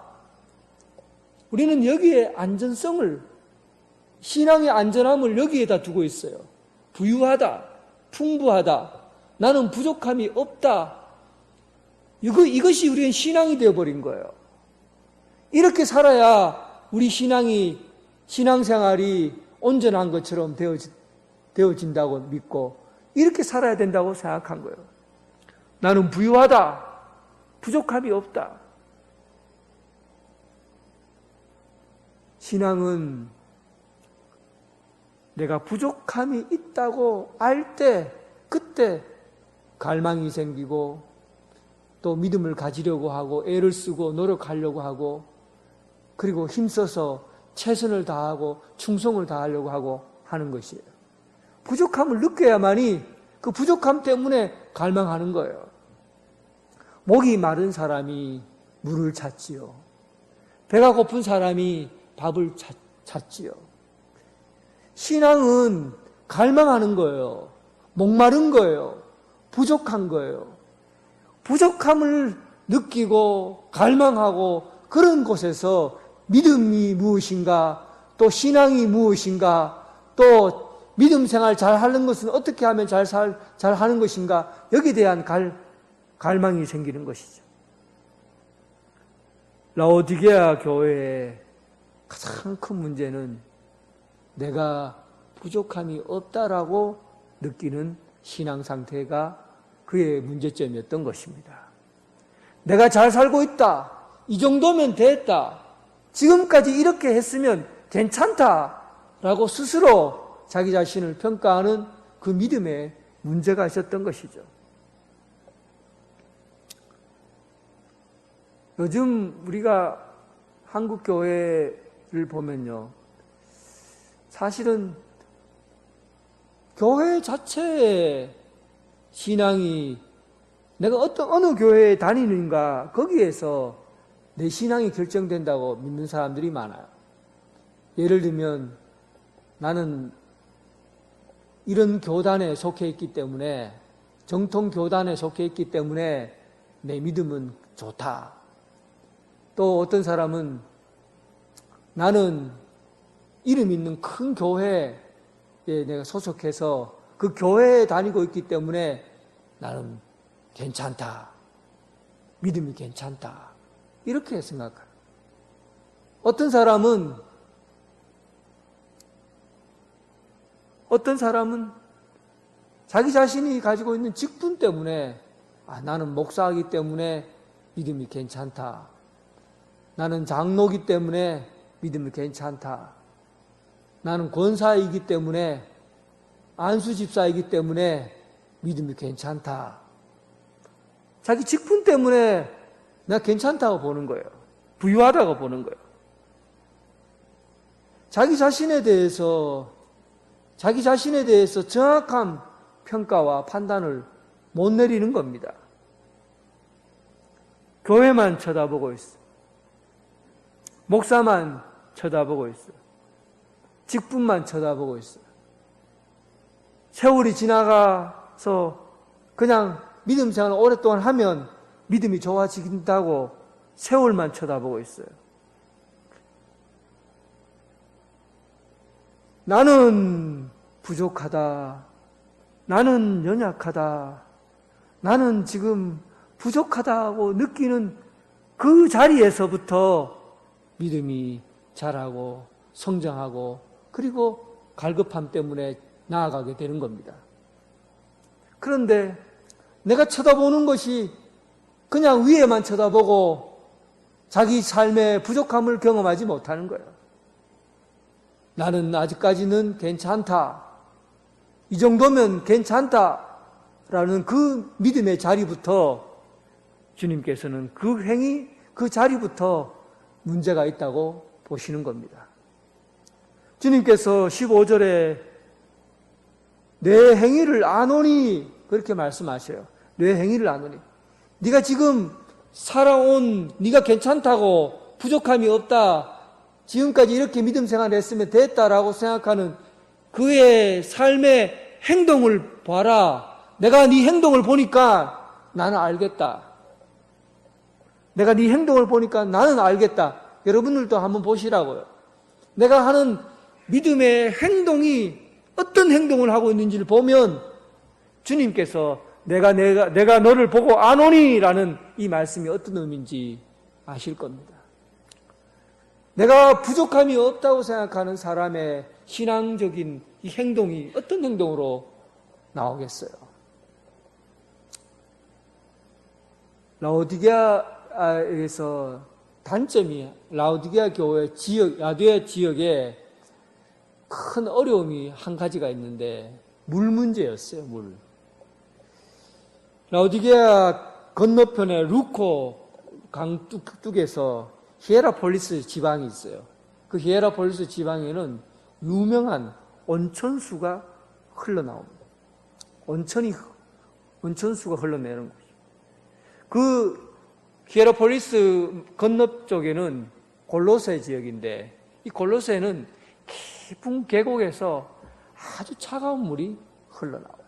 우리는 여기에 안전성을, 신앙의 안전함을 여기에다 두고 있어요. 부유하다, 풍부하다, 나는 부족함이 없다. 이것이 우리의 신앙이 되어버린 거예요. 이렇게 살아야 우리 신앙생활이 온전한 것처럼 되어진다고 믿고, 이렇게 살아야 된다고 생각한 거예요. 나는 부유하다, 부족함이 없다. 신앙은 내가 부족함이 있다고 알 때, 그때 갈망이 생기고, 또 믿음을 가지려고 하고, 애를 쓰고 노력하려고 하고, 그리고 힘써서 최선을 다하고 충성을 다하려고 하고 하는 것이에요. 부족함을 느껴야만이 그 부족함 때문에 갈망하는 거예요. 목이 마른 사람이 물을 찾지요. 배가 고픈 사람이 밥을 찾지요. 신앙은 갈망하는 거예요. 목마른 거예요. 부족한 거예요. 부족함을 느끼고 갈망하고 그런 곳에서 믿음이 무엇인가, 또 신앙이 무엇인가, 또 믿음 생활 잘 하는 것은 어떻게 하면 잘 하는 것인가, 여기에 대한 갈망이 생기는 것이죠. 라오디게아 교회의 가장 큰 문제는 내가 부족함이 없다라고 느끼는 신앙 상태가 그의 문제점이었던 것입니다. 내가 잘 살고 있다, 이 정도면 됐다, 지금까지 이렇게 했으면 괜찮다라고 스스로 자기 자신을 평가하는 그 믿음에 문제가 있었던 것이죠. 요즘 우리가 한국 교회를 보면요, 사실은 교회 자체의 신앙이 내가 어느 교회에 다니는가 거기에서 내 신앙이 결정된다고 믿는 사람들이 많아요. 예를 들면 나는 이런 교단에 속해 있기 때문에, 정통 교단에 속해 있기 때문에 내 믿음은 좋다. 또 어떤 사람은 나는 이름 있는 큰 교회에 내가 소속해서 그 교회에 다니고 있기 때문에 나는 괜찮다. 믿음이 괜찮다. 이렇게 생각해요. 어떤 사람은 자기 자신이 가지고 있는 직분 때문에 나는 목사이기 때문에 믿음이 괜찮다. 나는 장로이기 때문에 믿음이 괜찮다. 나는 권사이기 때문에, 안수집사이기 때문에 믿음이 괜찮다. 자기 직분 때문에 나 괜찮다고 보는 거예요. 부유하다고 보는 거예요. 자기 자신에 대해서 정확한 평가와 판단을 못 내리는 겁니다. 교회만 쳐다보고 있어. 목사만 쳐다보고 있어. 직분만 쳐다보고 있어. 세월이 지나가서 그냥 믿음 생활을 오랫동안 하면 믿음이 좋아진다고 세월만 쳐다보고 있어요. 나는 부족하다. 나는 연약하다. 나는 지금 부족하다고 느끼는 그 자리에서부터 믿음이 자라고 성장하고 그리고 갈급함 때문에 나아가게 되는 겁니다. 그런데 내가 쳐다보는 것이 그냥 위에만 쳐다보고 자기 삶의 부족함을 경험하지 못하는 거예요. 나는 아직까지는 괜찮다. 이 정도면 괜찮다라는 그 믿음의 자리부터 주님께서는 그 행위, 그 자리부터 문제가 있다고 보시는 겁니다. 주님께서 15절에 내 행위를 아노니 그렇게 말씀하셔요. 내 행위를 아노니. 네가 지금 살아온 네가 괜찮다고 부족함이 없다. 지금까지 이렇게 믿음 생활을 했으면 됐다라고 생각하는 그의 삶의 행동을 봐라. 내가 네 행동을 보니까 나는 알겠다. 내가 네 행동을 보니까 나는 알겠다. 여러분들도 한번 보시라고요. 내가 하는 믿음의 행동이 어떤 행동을 하고 있는지를 보면 주님께서 내가 너를 보고 아노니라는 이 말씀이 어떤 의미인지 아실 겁니다. 내가 부족함이 없다고 생각하는 사람의 신앙적인 이 행동이 어떤 행동으로 나오겠어요? 라오디게아에서 단점이 라오디게아 교회 지역, 라디아 지역에 큰 어려움이 한 가지가 있는데 물 문제였어요. 물. 라오디게아 건너편에 루코 강 뚝에서 히에라폴리스 지방이 있어요. 그 히에라폴리스 지방에는 유명한 온천수가 흘러나옵니다. 온천수가 흘러내는 거죠. 그 히에라폴리스 건너 쪽에는 골로새 지역인데 이 골로새는 깊은 계곡에서 아주 차가운 물이 흘러나와요.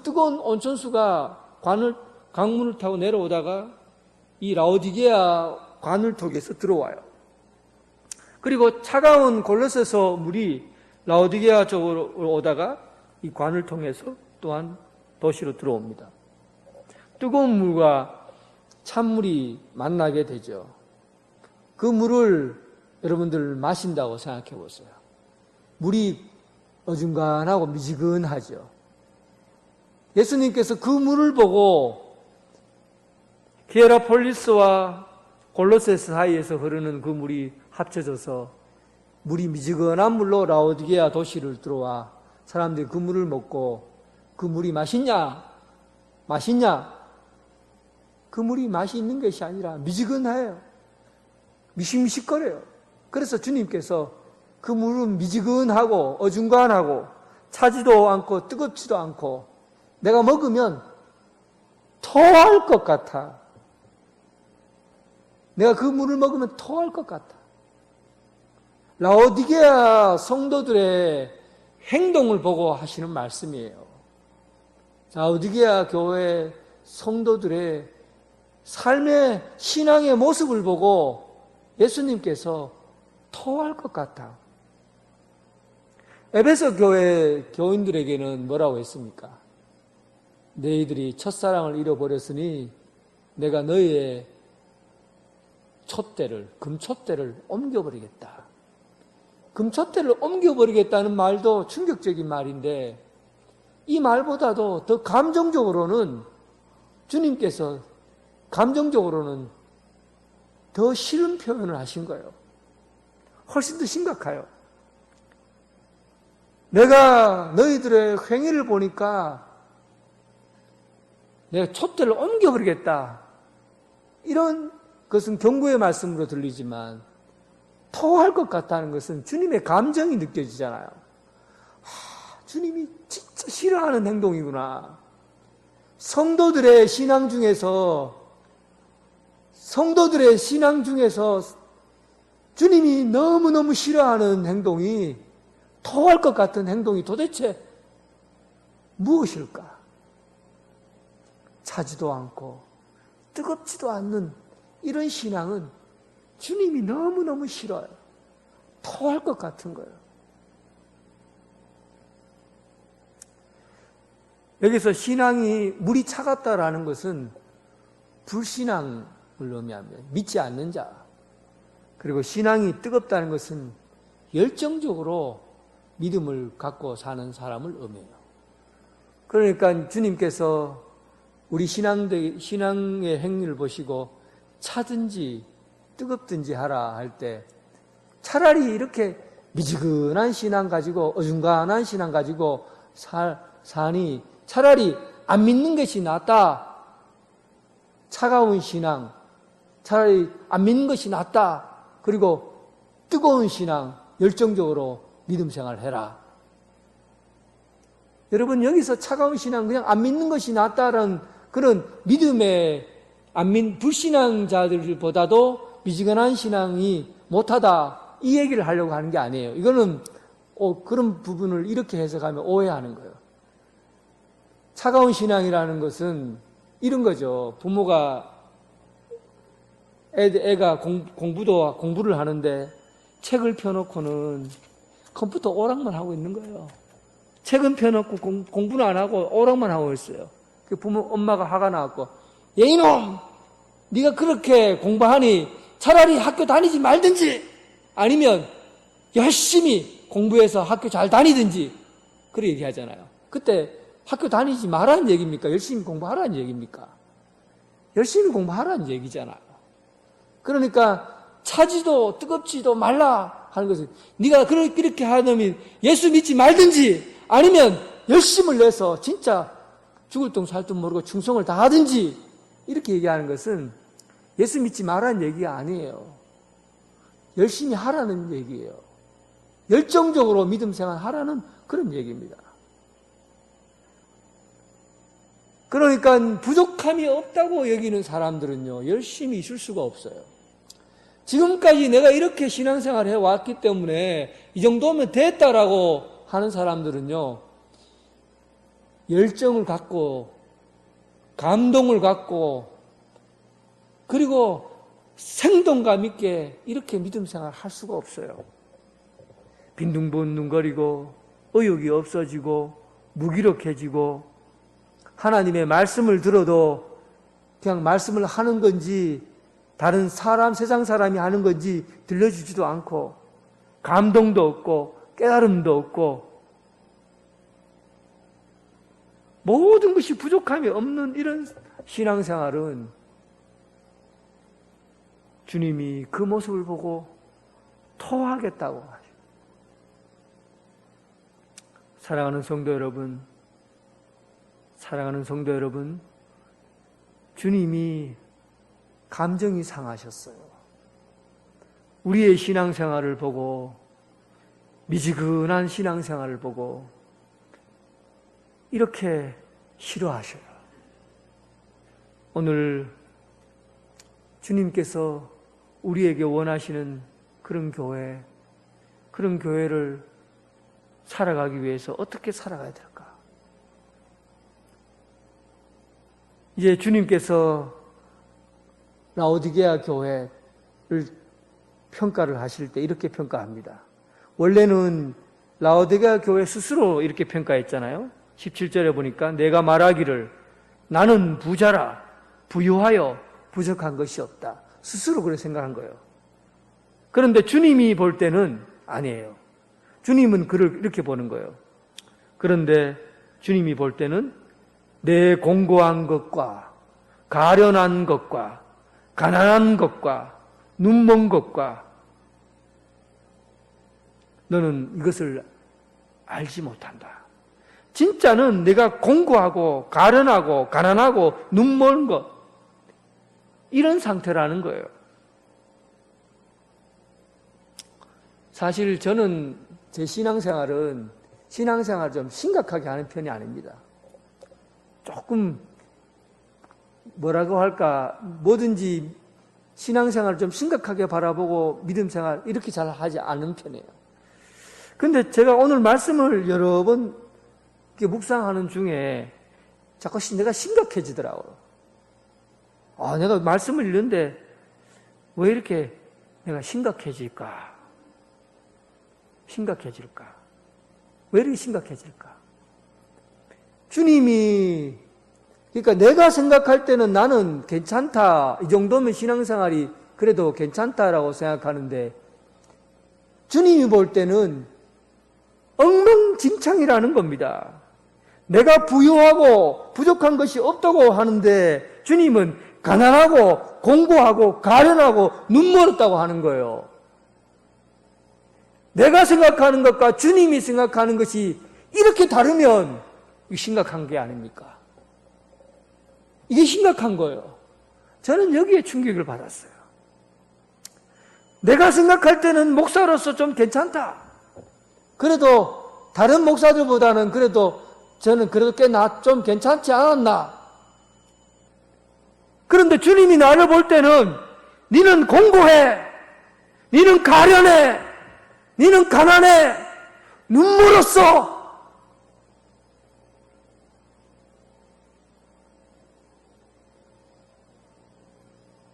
뜨거운 온천수가 강문을 타고 내려오다가 이 라오디게아 관을통해서 들어와요. 그리고 차가운 골로새서 물이 라오디게아 쪽으로 오다가 이 관을 통해서 또한 도시로 들어옵니다. 뜨거운 물과 찬물이 만나게 되죠. 그 물을 여러분들 마신다고 생각해 보세요. 물이 어중간하고 미지근하죠. 예수님께서 그 물을 보고 히에라폴리스와 골로새 사이에서 흐르는 그 물이 합쳐져서 물이 미지근한 물로 라오디게아 도시를 들어와 사람들이 그 물을 먹고 그 물이 맛있냐? 맛있냐? 그 물이 맛이 있는 것이 아니라 미지근해요. 미식미식거려요. 그래서 주님께서 그 물은 미지근하고 어중간하고 차지도 않고 뜨겁지도 않고 내가 먹으면 토할 것 같아. 내가 그 물을 먹으면 토할 것 같아. 라오디게아 성도들의 행동을 보고 하시는 말씀이에요. 라오디게아 교회 성도들의 삶의 신앙의 모습을 보고 예수님께서 토할 것 같아. 에베소 교회 교인들에게는 뭐라고 했습니까? 너희들이 첫사랑을 잃어버렸으니 내가 너희의 촛대를, 금촛대를 옮겨버리겠다. 금촛대를 옮겨버리겠다는 말도 충격적인 말인데 이 말보다도 더 감정적으로는 주님께서 감정적으로는 더 싫은 표현을 하신 거예요. 훨씬 더 심각해요. 내가 너희들의 행위를 보니까 내가 촛대를 옮겨버리겠다. 이런 것은 경고의 말씀으로 들리지만 토할 것 같다는 것은 주님의 감정이 느껴지잖아요. 주님이 진짜 싫어하는 행동이구나. 성도들의 신앙 중에서 주님이 너무너무 싫어하는 행동이 토할 것 같은 행동이 도대체 무엇일까? 차지도 않고 뜨겁지도 않는 이런 신앙은 주님이 너무너무 싫어요. 토할 것 같은 거예요. 여기서 신앙이 물이 차갑다라는 것은 불신앙을 의미합니다. 믿지 않는 자. 그리고 신앙이 뜨겁다는 것은 열정적으로 믿음을 갖고 사는 사람을 의미해요. 그러니까 주님께서 우리 신앙의 행위를 보시고 차든지 뜨겁든지 하라 할 때 차라리 이렇게 미지근한 신앙 가지고 어중간한 신앙 가지고 사니 차라리 안 믿는 것이 낫다. 차가운 신앙, 차라리 안 믿는 것이 낫다. 그리고 뜨거운 신앙, 열정적으로 믿음 생활을 해라. 여러분 여기서 차가운 신앙 그냥 안 믿는 것이 낫다라는 그런 믿음의 불신앙자들보다도 미지근한 신앙이 못하다 이 얘기를 하려고 하는 게 아니에요. 이거는 그런 부분을 이렇게 해석하면 오해하는 거예요. 차가운 신앙이라는 것은 이런 거죠. 부모가 애가 공부를 하는데 책을 펴놓고는 컴퓨터 오락만 하고 있는 거예요. 책은 펴놓고 공부는 안 하고 오락만 하고 있어요. 그 엄마가 화가 나갖고 야 이놈! 네가 그렇게 공부하니 차라리 학교 다니지 말든지 아니면 열심히 공부해서 학교 잘 다니든지 그렇게 얘기하잖아요. 그때 학교 다니지 말라는 얘기입니까? 열심히 공부하라는 얘기입니까? 열심히 공부하라는 얘기잖아요. 그러니까 차지도 뜨겁지도 말라 하는 것은 네가 그렇게 하려면 예수 믿지 말든지 아니면 열심을 내서 진짜 죽을 둥 살 둥 모르고 충성을 다하든지 이렇게 얘기하는 것은 예수 믿지 말라는 얘기가 아니에요. 열심히 하라는 얘기예요. 열정적으로 믿음 생활 하라는 그런 얘기입니다. 그러니까 부족함이 없다고 여기는 사람들은요, 열심히 있을 수가 없어요. 지금까지 내가 이렇게 신앙생활을 해왔기 때문에 이 정도면 됐다라고 하는 사람들은요, 열정을 갖고, 감동을 갖고, 그리고 생동감 있게 이렇게 믿음생활을 할 수가 없어요. 빈둥빈둥거리고, 의욕이 없어지고, 무기력해지고, 하나님의 말씀을 들어도 그냥 말씀을 하는 건지 다른 세상 사람이 하는 건지 들려주지도 않고 감동도 없고 깨달음도 없고 모든 것이 부족함이 없는 이런 신앙생활은 주님이 그 모습을 보고 토하겠다고 하죠. 사랑하는 성도 여러분, 주님이 감정이 상하셨어요. 우리의 신앙생활을 보고, 미지근한 신앙생활을 보고 이렇게 싫어하셔요. 오늘 주님께서 우리에게 원하시는 그런 교회를 살아가기 위해서 어떻게 살아가야 될까? 이제 주님께서 라오디게아 교회를 평가를 하실 때 이렇게 평가합니다. 원래는 라오디게아 교회 스스로 이렇게 평가했잖아요. 17절에 보니까 내가 말하기를 나는 부자라 부유하여 부족한 것이 없다. 스스로 그렇게 생각한 거예요. 그런데 주님이 볼 때는 아니에요. 주님은 그를 이렇게 보는 거예요. 그런데 주님이 볼 때는 내 공고한 것과 가련한 것과 가난한 것과 눈먼 것과 너는 이것을 알지 못한다. 진짜는 내가 공고하고 가련하고 가난하고 눈먼 것 이런 상태라는 거예요. 사실 저는 제 신앙생활을 좀 심각하게 하는 편이 아닙니다. 조금 뭐라고 할까, 뭐든지 신앙생활을 좀 심각하게 바라보고 믿음생활 이렇게 잘 하지 않는 편이에요. 근데 제가 오늘 말씀을 여러 번 묵상하는 중에 자꾸 내가 심각해지더라고요. 내가 말씀을 읽는데 왜 이렇게 내가 심각해질까? 왜 이렇게 심각해질까? 주님이, 그러니까 내가 생각할 때는 나는 괜찮다. 이 정도면 신앙생활이 그래도 괜찮다라고 생각하는데 주님이 볼 때는 엉망진창이라는 겁니다. 내가 부유하고 부족한 것이 없다고 하는데 주님은 가난하고 공고하고 가련하고 눈멀었다고 하는 거예요. 내가 생각하는 것과 주님이 생각하는 것이 이렇게 다르면 이게 심각한 게 아닙니까? 이게 심각한 거예요. 저는 여기에 충격을 받았어요. 내가 생각할 때는 목사로서 좀 괜찮다. 그래도 다른 목사들보다는 저는 꽤 좀 괜찮지 않았나? 그런데 주님이 나를 볼 때는 니는 공고해, 니는 가련해, 니는 가난해, 눈물었어.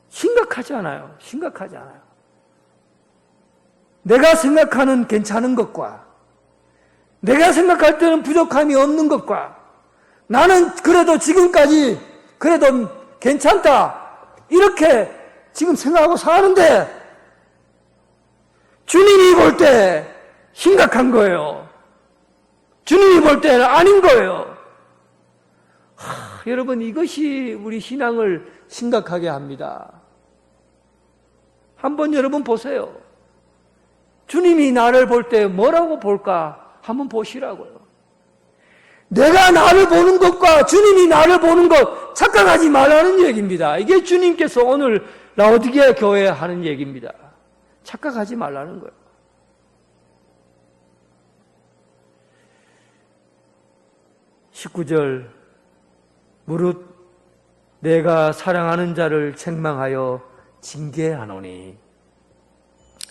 심각하지 않아요. 내가 생각하는 괜찮은 것과 내가 생각할 때는 부족함이 없는 것과 나는 그래도 지금까지 그래도 괜찮다 이렇게 지금 생각하고 사는데 주님이 볼 때 심각한 거예요. 주님이 볼 때는 아닌 거예요. 여러분, 이것이 우리 신앙을 심각하게 합니다. 한번 여러분 보세요. 주님이 나를 볼 때 뭐라고 볼까 한번 보시라고요. 내가 나를 보는 것과 주님이 나를 보는 것 착각하지 말라는 얘기입니다. 이게 주님께서 오늘 라오디게아 교회에 하는 얘기입니다. 착각하지 말라는 거예요. (19절) 무릇 내가 사랑하는 자를 책망하여 징계하노니.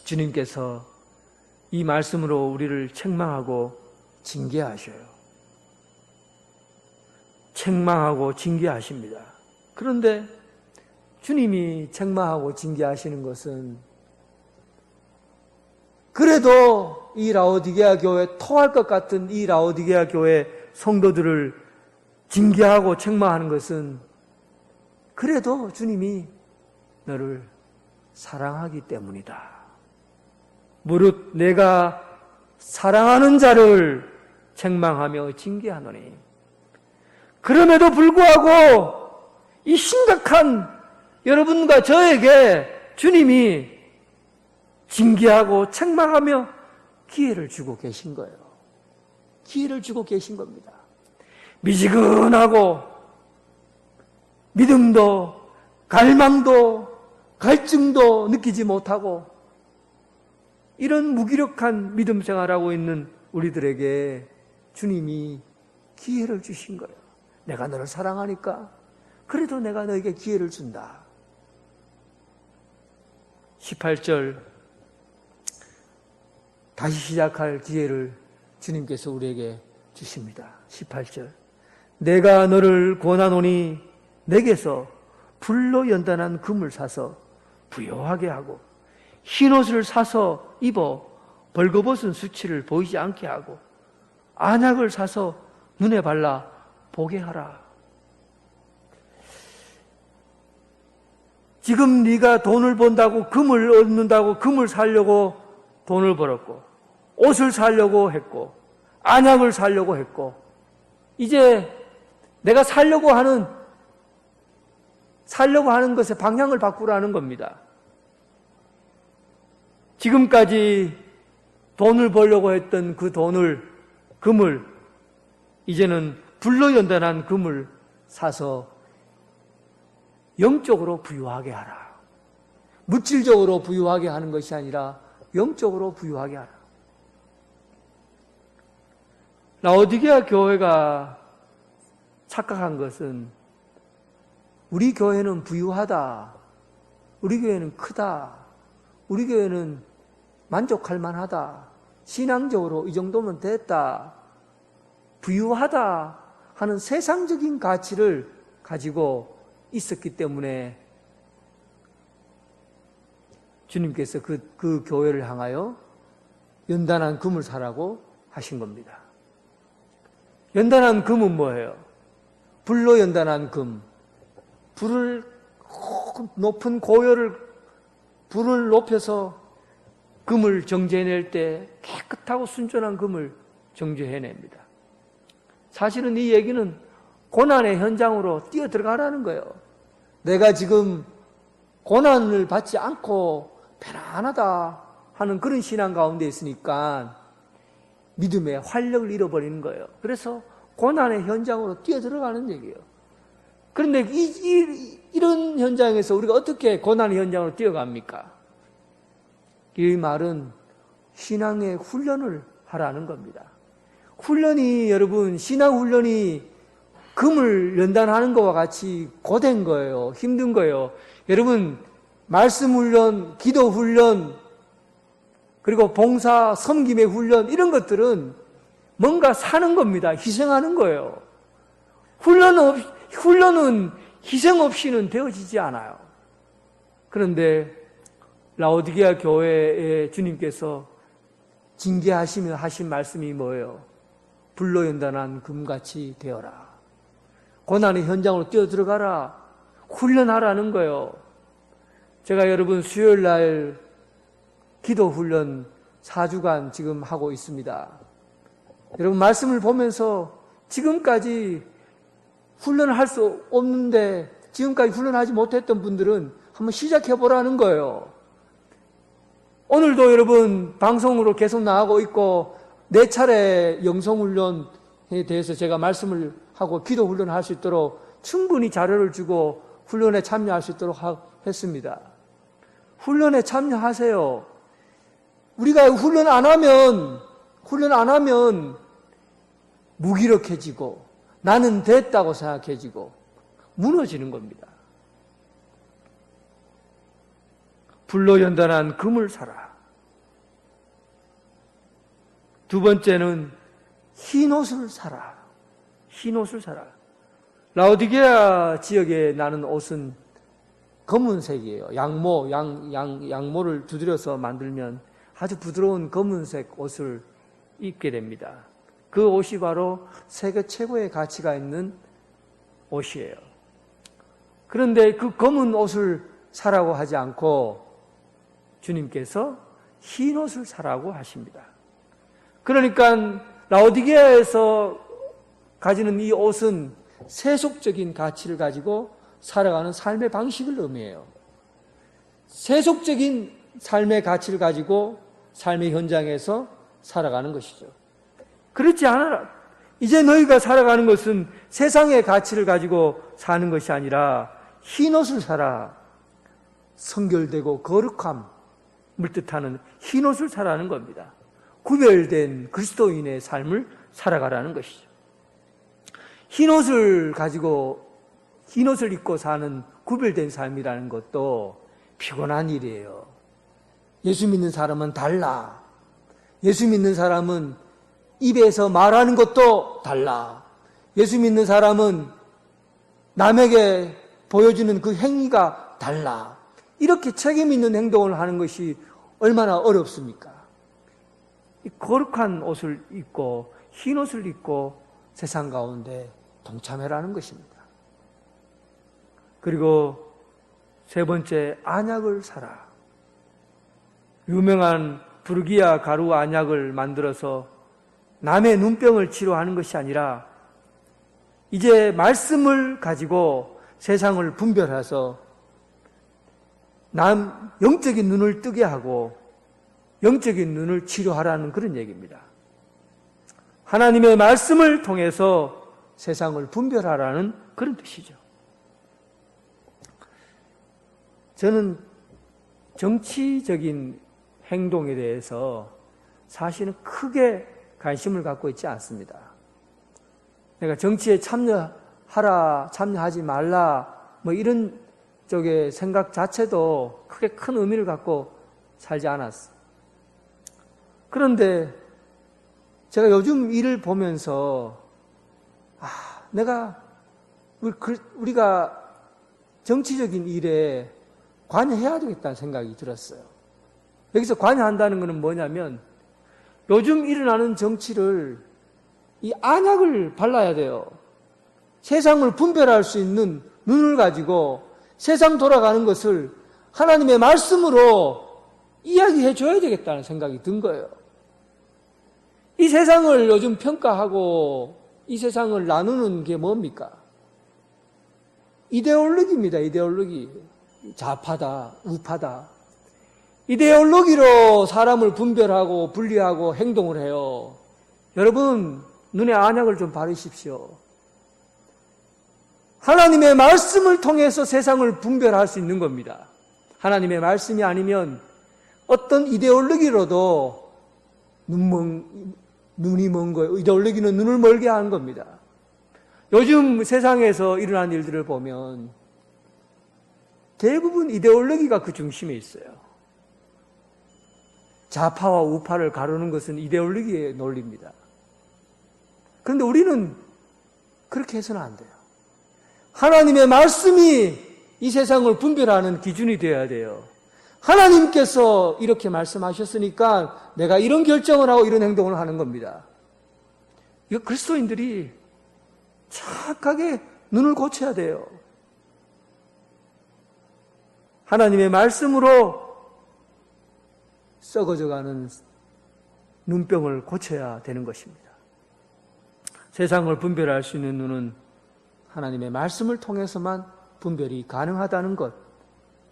주님께서 이 말씀으로 우리를 책망하고 징계하셔요. 책망하고 징계하십니다. 그런데 주님이 책망하고 징계하시는 것은 그래도 이 라오디게아 교회, 토할 것 같은 이 라오디게아 교회 성도들을 징계하고 책망하는 것은 그래도 주님이 너를 사랑하기 때문이다. 무릇 내가 사랑하는 자를 책망하며 징계하노니. 그럼에도 불구하고 이 심각한 여러분과 저에게 주님이 징계하고 책망하며 기회를 주고 계신 거예요. 기회를 주고 계신 겁니다. 미지근하고 믿음도 갈망도 갈증도 느끼지 못하고 이런 무기력한 믿음 생활하고 있는 우리들에게 주님이 기회를 주신 거예요. 내가 너를 사랑하니까 그래도 내가 너에게 기회를 준다. 18절 다시 시작할 기회를 주님께서 우리에게 주십니다. 18절 내가 너를 권하노니 내게서 불로 연단한 금을 사서 부요하게 하고 흰옷을 사서 입어 벌거벗은 수치를 보이지 않게 하고 안약을 사서 눈에 발라 보게 하라. 지금 네가 돈을 번다고 금을 얻는다고 금을 사려고 돈을 벌었고 옷을 사려고 했고 안약을 사려고 했고 이제 내가 사려고 하는 것의 방향을 바꾸라는 겁니다. 지금까지 돈을 벌려고 했던 그 금을 이제는 불로 연단한 금을 사서 영적으로 부유하게 하라. 물질적으로 부유하게 하는 것이 아니라 영적으로 부유하게 하라. 라오디게아 교회가 착각한 것은 우리 교회는 부유하다. 우리 교회는 크다. 우리 교회는 만족할 만하다. 신앙적으로 이 정도면 됐다. 부유하다 하는 세상적인 가치를 가지고 있었기 때문에 주님께서 그 교회를 향하여 연단한 금을 사라고 하신 겁니다. 연단한 금은 뭐예요? 불로 연단한 금. 높은 고열을 불을 높여서 금을 정제해낼 때 깨끗하고 순전한 금을 정제해냅니다. 사실은 이 얘기는 고난의 현장으로 뛰어 들어가라는 거예요. 내가 지금 고난을 받지 않고 편안하다 하는 그런 신앙 가운데 있으니까 믿음의 활력을 잃어버리는 거예요. 그래서 고난의 현장으로 뛰어 들어가는 얘기예요. 그런데 이런 현장에서 우리가 어떻게 고난의 현장으로 뛰어갑니까? 이 말은 신앙의 훈련을 하라는 겁니다. 훈련이 여러분 신앙 훈련이 금을 연단하는 것과 같이 고된 거예요. 힘든 거예요. 여러분 말씀 훈련, 기도 훈련, 그리고 봉사, 섬김의 훈련 이런 것들은 뭔가 사는 겁니다. 희생하는 거예요. 훈련은 희생 없이는 되어지지 않아요. 그런데 라오디게아 교회의 주님께서 징계하시며 하신 말씀이 뭐예요? 불로 연단한 금같이 되어라. 고난의 현장으로 뛰어들어가라. 훈련하라는 거예요. 제가 여러분 수요일 날 기도 훈련 4주간 지금 하고 있습니다. 여러분 말씀을 보면서 지금까지 훈련을 할 수 없는데 지금까지 훈련하지 못했던 분들은 한번 시작해 보라는 거예요. 오늘도 여러분 방송으로 계속 나가고 있고 4차례 영성훈련에 대해서 제가 말씀을 하고 기도 훈련을 할 수 있도록 충분히 자료를 주고 훈련에 참여할 수 있도록 했습니다. 훈련에 참여하세요. 우리가 훈련 안 하면 무기력해지고 나는 됐다고 생각해지고 무너지는 겁니다. 불로 연단한 금을 사라. 두 번째는 흰옷을 사라. 흰옷을 사라. 라오디게아 지역에 나는 옷은 검은색이에요. 양모를 두드려서 만들면 아주 부드러운 검은색 옷을 입게 됩니다. 그 옷이 바로 세계 최고의 가치가 있는 옷이에요. 그런데 그 검은 옷을 사라고 하지 않고 주님께서 흰 옷을 사라고 하십니다. 그러니까 라오디게아에서 가지는 이 옷은 세속적인 가치를 가지고 살아가는 삶의 방식을 의미해요. 세속적인 삶의 가치를 가지고 삶의 현장에서 살아가는 것이죠. 그렇지 않아라. 이제 너희가 살아가는 것은 세상의 가치를 가지고 사는 것이 아니라 흰옷을 사라. 성결되고 거룩함을 뜻하는 흰옷을 사라는 겁니다. 구별된 그리스도인의 삶을 살아가라는 것이죠. 흰옷을 입고 사는 구별된 삶이라는 것도 피곤한 일이에요. 예수 믿는 사람은 달라. 예수 믿는 사람은 입에서 말하는 것도 달라. 예수 믿는 사람은 남에게 보여주는 그 행위가 달라. 이렇게 책임 있는 행동을 하는 것이 얼마나 어렵습니까? 이 거룩한 옷을 입고 흰 옷을 입고 세상 가운데 동참해라는 것입니다. 그리고 세 번째, 안약을 사라. 유명한 부르기아 가루 안약을 만들어서 남의 눈병을 치료하는 것이 아니라 이제 말씀을 가지고 세상을 분별해서 영적인 눈을 뜨게 하고 영적인 눈을 치료하라는 그런 얘기입니다. 하나님의 말씀을 통해서 세상을 분별하라는 그런 뜻이죠. 저는 정치적인 행동에 대해서 사실은 크게 관심을 갖고 있지 않습니다. 내가 정치에 참여하라, 참여하지 말라, 이런 쪽의 생각 자체도 크게 큰 의미를 갖고 살지 않았어요. 그런데 제가 요즘 일을 보면서 우리가 정치적인 일에 관여해야 되겠다는 생각이 들었어요. 여기서 관여한다는 것은 뭐냐면 요즘 일어나는 정치를 이 안약을 발라야 돼요. 세상을 분별할 수 있는 눈을 가지고 세상 돌아가는 것을 하나님의 말씀으로 이야기해 줘야 되겠다는 생각이 든 거예요. 이 세상을 요즘 평가하고 이 세상을 나누는 게 뭡니까? 이데올로기입니다. 이데올로기. 좌파다, 우파다. 이데올로기로 사람을 분별하고 분리하고 행동을 해요. 여러분, 눈에 안약을 좀 바르십시오. 하나님의 말씀을 통해서 세상을 분별할 수 있는 겁니다. 하나님의 말씀이 아니면 어떤 이데올로기로도 눈이 먼 거예요. 이데올로기는 눈을 멀게 하는 겁니다. 요즘 세상에서 일어난 일들을 보면 대부분 이데올로기가 그 중심에 있어요. 좌파와 우파를 가르는 것은 이데올로기의 논리입니다. 그런데 우리는 그렇게 해서는 안 돼요. 하나님의 말씀이 이 세상을 분별하는 기준이 되어야 돼요. 하나님께서 이렇게 말씀하셨으니까 내가 이런 결정을 하고 이런 행동을 하는 겁니다. 이거 그리스도인들이 착하게 눈을 고쳐야 돼요. 하나님의 말씀으로 썩어져가는 눈병을 고쳐야 되는 것입니다. 세상을 분별할 수 있는 눈은 하나님의 말씀을 통해서만 분별이 가능하다는 것,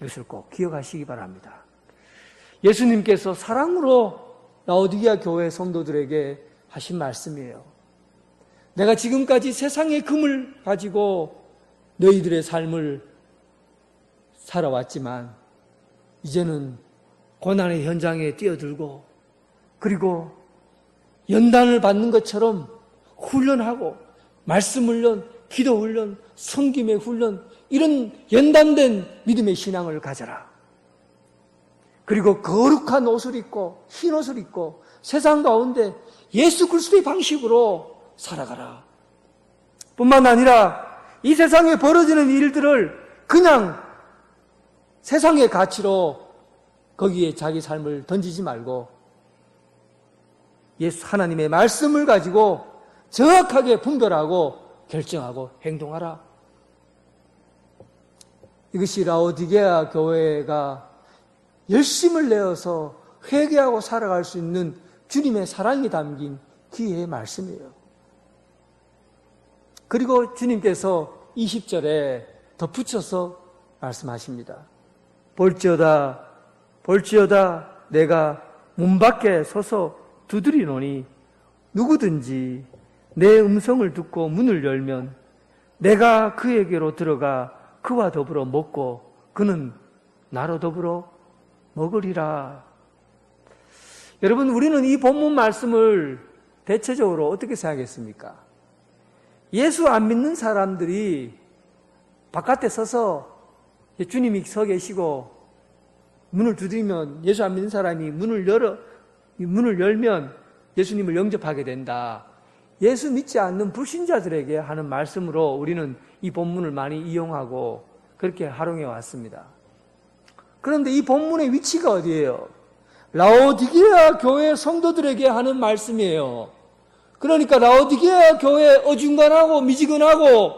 이것을 꼭 기억하시기 바랍니다. 예수님께서 사랑으로 라오디게아 교회 성도들에게 하신 말씀이에요. 내가 지금까지 세상의 금을 가지고 너희들의 삶을 살아왔지만 이제는 고난의 현장에 뛰어들고 그리고 연단을 받는 것처럼 훈련하고 말씀 훈련, 기도 훈련, 섬김의 훈련, 이런 연단된 믿음의 신앙을 가져라. 그리고 거룩한 옷을 입고 흰 옷을 입고 세상 가운데 예수 그리스도의 방식으로 살아가라. 뿐만 아니라 이 세상에 벌어지는 일들을 그냥 세상의 가치로 거기에 자기 삶을 던지지 말고 예수 하나님의 말씀을 가지고 정확하게 분별하고 결정하고 행동하라. 이것이 라오디게아 교회가 열심을 내어서 회개하고 살아갈 수 있는 주님의 사랑이 담긴 기회의 말씀이에요. 그리고 주님께서 20절에 덧붙여서 말씀하십니다. 볼지어다 내가 문 밖에 서서 두드리노니 누구든지 내 음성을 듣고 문을 열면 내가 그에게로 들어가 그와 더불어 먹고 그는 나로 더불어 먹으리라. 여러분, 우리는 이 본문 말씀을 대체적으로 어떻게 생각했습니까? 예수 안 믿는 사람들이 바깥에 서서 주님이 서 계시고 문을 두드리면 예수 안 믿는 사람이 문을 열면 예수님을 영접하게 된다. 예수 믿지 않는 불신자들에게 하는 말씀으로 우리는 이 본문을 많이 이용하고 그렇게 활용해 왔습니다. 그런데 이 본문의 위치가 어디예요? 라오디게아 교회 성도들에게 하는 말씀이에요. 그러니까 라오디게아 교회 어중간하고 미지근하고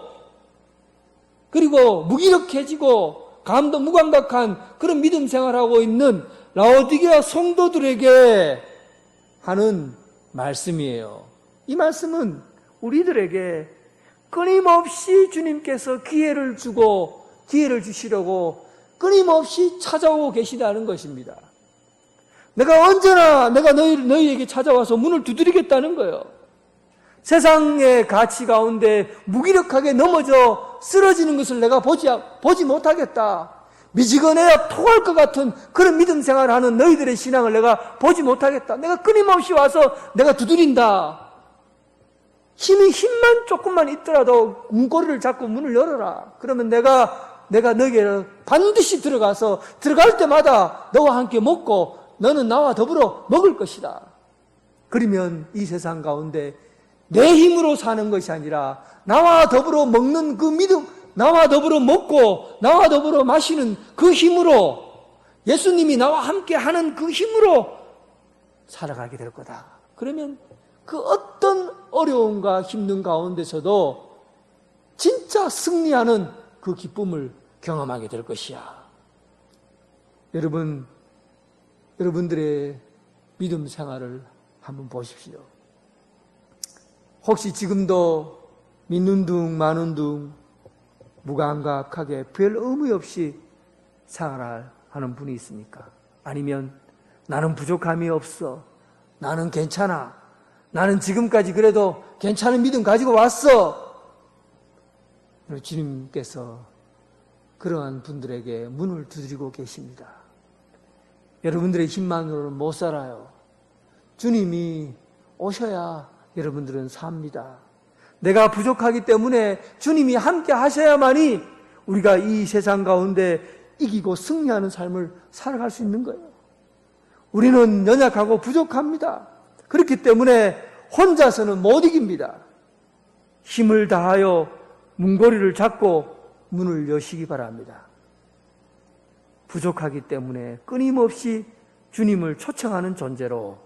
그리고 무기력해지고 감도 무감각한 그런 믿음 생활하고 있는 라오디게아 성도들에게 하는 말씀이에요. 이 말씀은 우리들에게 끊임없이 주님께서 기회를 주시려고 끊임없이 찾아오고 계시다는 것입니다. 내가 언제나 너희에게 찾아와서 문을 두드리겠다는 거예요. 세상의 가치 가운데 무기력하게 넘어져 쓰러지는 것을 내가 보지 못하겠다. 미지근해야 토할 것 같은 그런 믿음 생활을 하는 너희들의 신앙을 내가 보지 못하겠다. 내가 끊임없이 와서 내가 두드린다. 힘만 조금만 있더라도 문고리를 잡고 문을 열어라. 그러면 내가 너에게 반드시 들어가서 들어갈 때마다 너와 함께 먹고 너는 나와 더불어 먹을 것이다. 그러면 이 세상 가운데 내 힘으로 사는 것이 아니라 나와 더불어 먹는 그 믿음, 나와 더불어 먹고 나와 더불어 마시는 그 힘으로 예수님이 나와 함께 하는 그 힘으로 살아가게 될 거다. 그러면 그 어떤 어려움과 힘든 가운데서도 진짜 승리하는 그 기쁨을 경험하게 될 것이야. 여러분들의 믿음 생활을 한번 보십시오. 혹시 지금도 믿는 둥 마는 둥 무감각하게 별 의미 없이 생활하는 분이 있습니까? 아니면 나는 부족함이 없어, 나는 괜찮아, 나는 지금까지 그래도 괜찮은 믿음 가지고 왔어. 주님께서 그러한 분들에게 문을 두드리고 계십니다. 여러분들의 힘만으로는 못 살아요. 주님이 오셔야 여러분들은 삽니다. 내가 부족하기 때문에 주님이 함께 하셔야만이 우리가 이 세상 가운데 이기고 승리하는 삶을 살아갈 수 있는 거예요. 우리는 연약하고 부족합니다. 그렇기 때문에 혼자서는 못 이깁니다. 힘을 다하여 문고리를 잡고 문을 여시기 바랍니다. 부족하기 때문에 끊임없이 주님을 초청하는 존재로,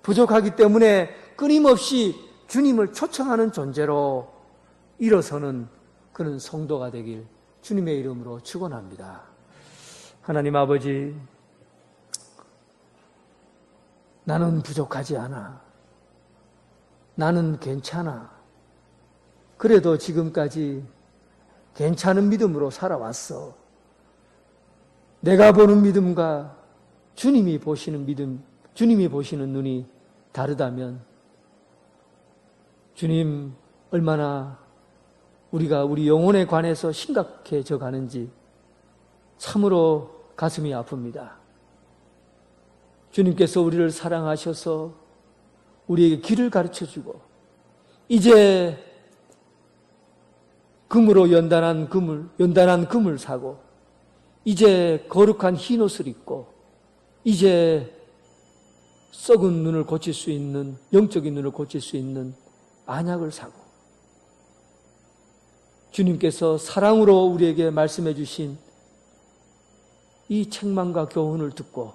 부족하기 때문에 끊임없이 주님을 초청하는 존재로 일어서는 그런 성도가 되길 주님의 이름으로 축원합니다. 하나님 아버지, 나는 부족하지 않아. 나는 괜찮아. 그래도 지금까지 괜찮은 믿음으로 살아왔어. 내가 보는 믿음과 주님이 보시는 믿음, 주님이 보시는 눈이 다르다면 주님, 얼마나 우리가 우리 영혼에 관해서 심각해져 가는지 참으로 가슴이 아픕니다. 주님께서 우리를 사랑하셔서 우리에게 길을 가르쳐주고 이제 금으로 연단한 금을 사고 이제 거룩한 흰 옷을 입고 이제 썩은 눈을 고칠 수 있는, 영적인 눈을 고칠 수 있는 안약을 사고 주님께서 사랑으로 우리에게 말씀해 주신 이 책망과 교훈을 듣고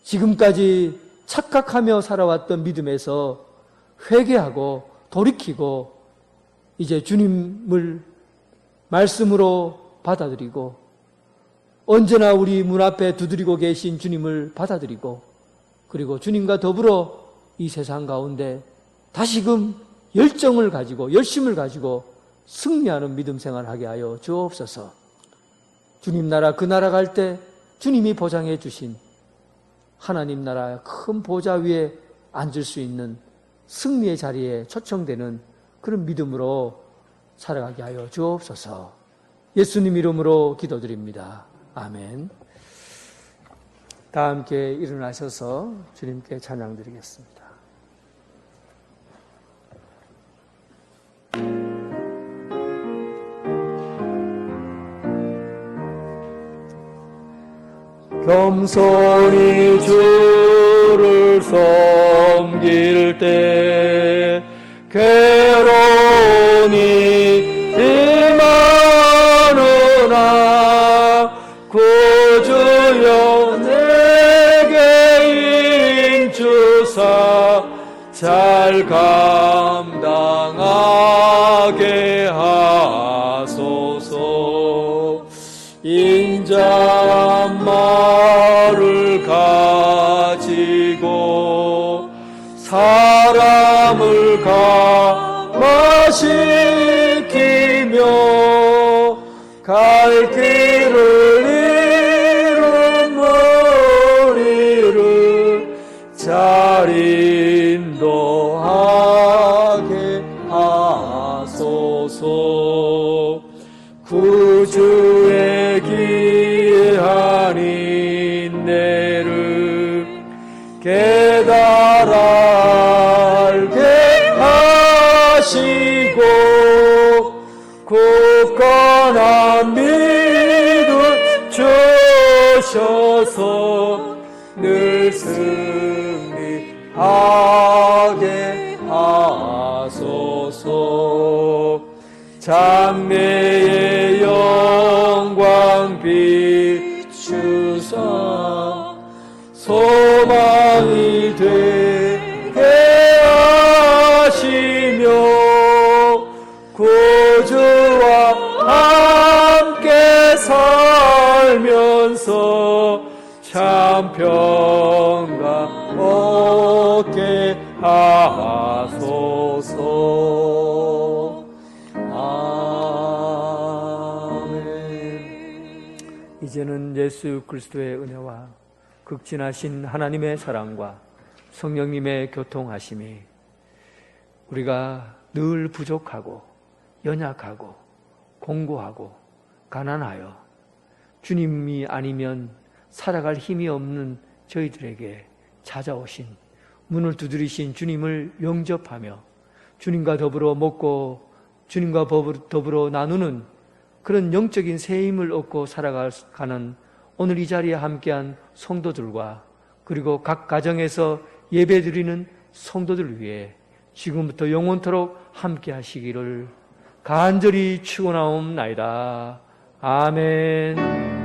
지금까지 착각하며 살아왔던 믿음에서 회개하고 돌이키고 이제 주님을 말씀으로 받아들이고 언제나 우리 문 앞에 두드리고 계신 주님을 받아들이고 그리고 주님과 더불어 이 세상 가운데 다시금 열정을 가지고 열심을 가지고 승리하는 믿음 생활하게 하여 주옵소서. 주님 나라 그 나라 갈 때 주님이 보장해 주신 하나님 나라의 큰 보좌 위에 앉을 수 있는 승리의 자리에 초청되는 그런 믿음으로 살아가게 하여 주옵소서. 예수님 이름으로 기도드립니다. 아멘. 다 함께 일어나셔서 주님께 찬양드리겠습니다. 겸손히 주를 섬길 때 괴로움이 임하느나 구주여 내게 인주사 잘 감당하게 하소서. 인자말을 가지고 사람을 감화시키며 갈 길을 잃은 머리를 잘 인도하게 하소서. 구주의 귀한 인내를 깨달아 알게 하시고 굳건한 믿음 주셔서 늘 승리하게 하소서. 장래의 영광 비추사 소망이 되게 하시며 구주와 함께 살면서 참 평강 얻게 하소서. 이제는 예수 그리스도의 은혜와 극진하신 하나님의 사랑과 성령님의 교통하심이 우리가 늘 부족하고 연약하고 공고하고 가난하여 주님이 아니면 살아갈 힘이 없는 저희들에게 찾아오신 문을 두드리신 주님을 영접하며 주님과 더불어 먹고 주님과 더불어 나누는 그런 영적인 새 힘을 얻고 살아가는 오늘 이 자리에 함께한 성도들과 그리고 각 가정에서 예배드리는 성도들을 위해 지금부터 영원토록 함께 하시기를 간절히 축원하옵나이다. 아멘.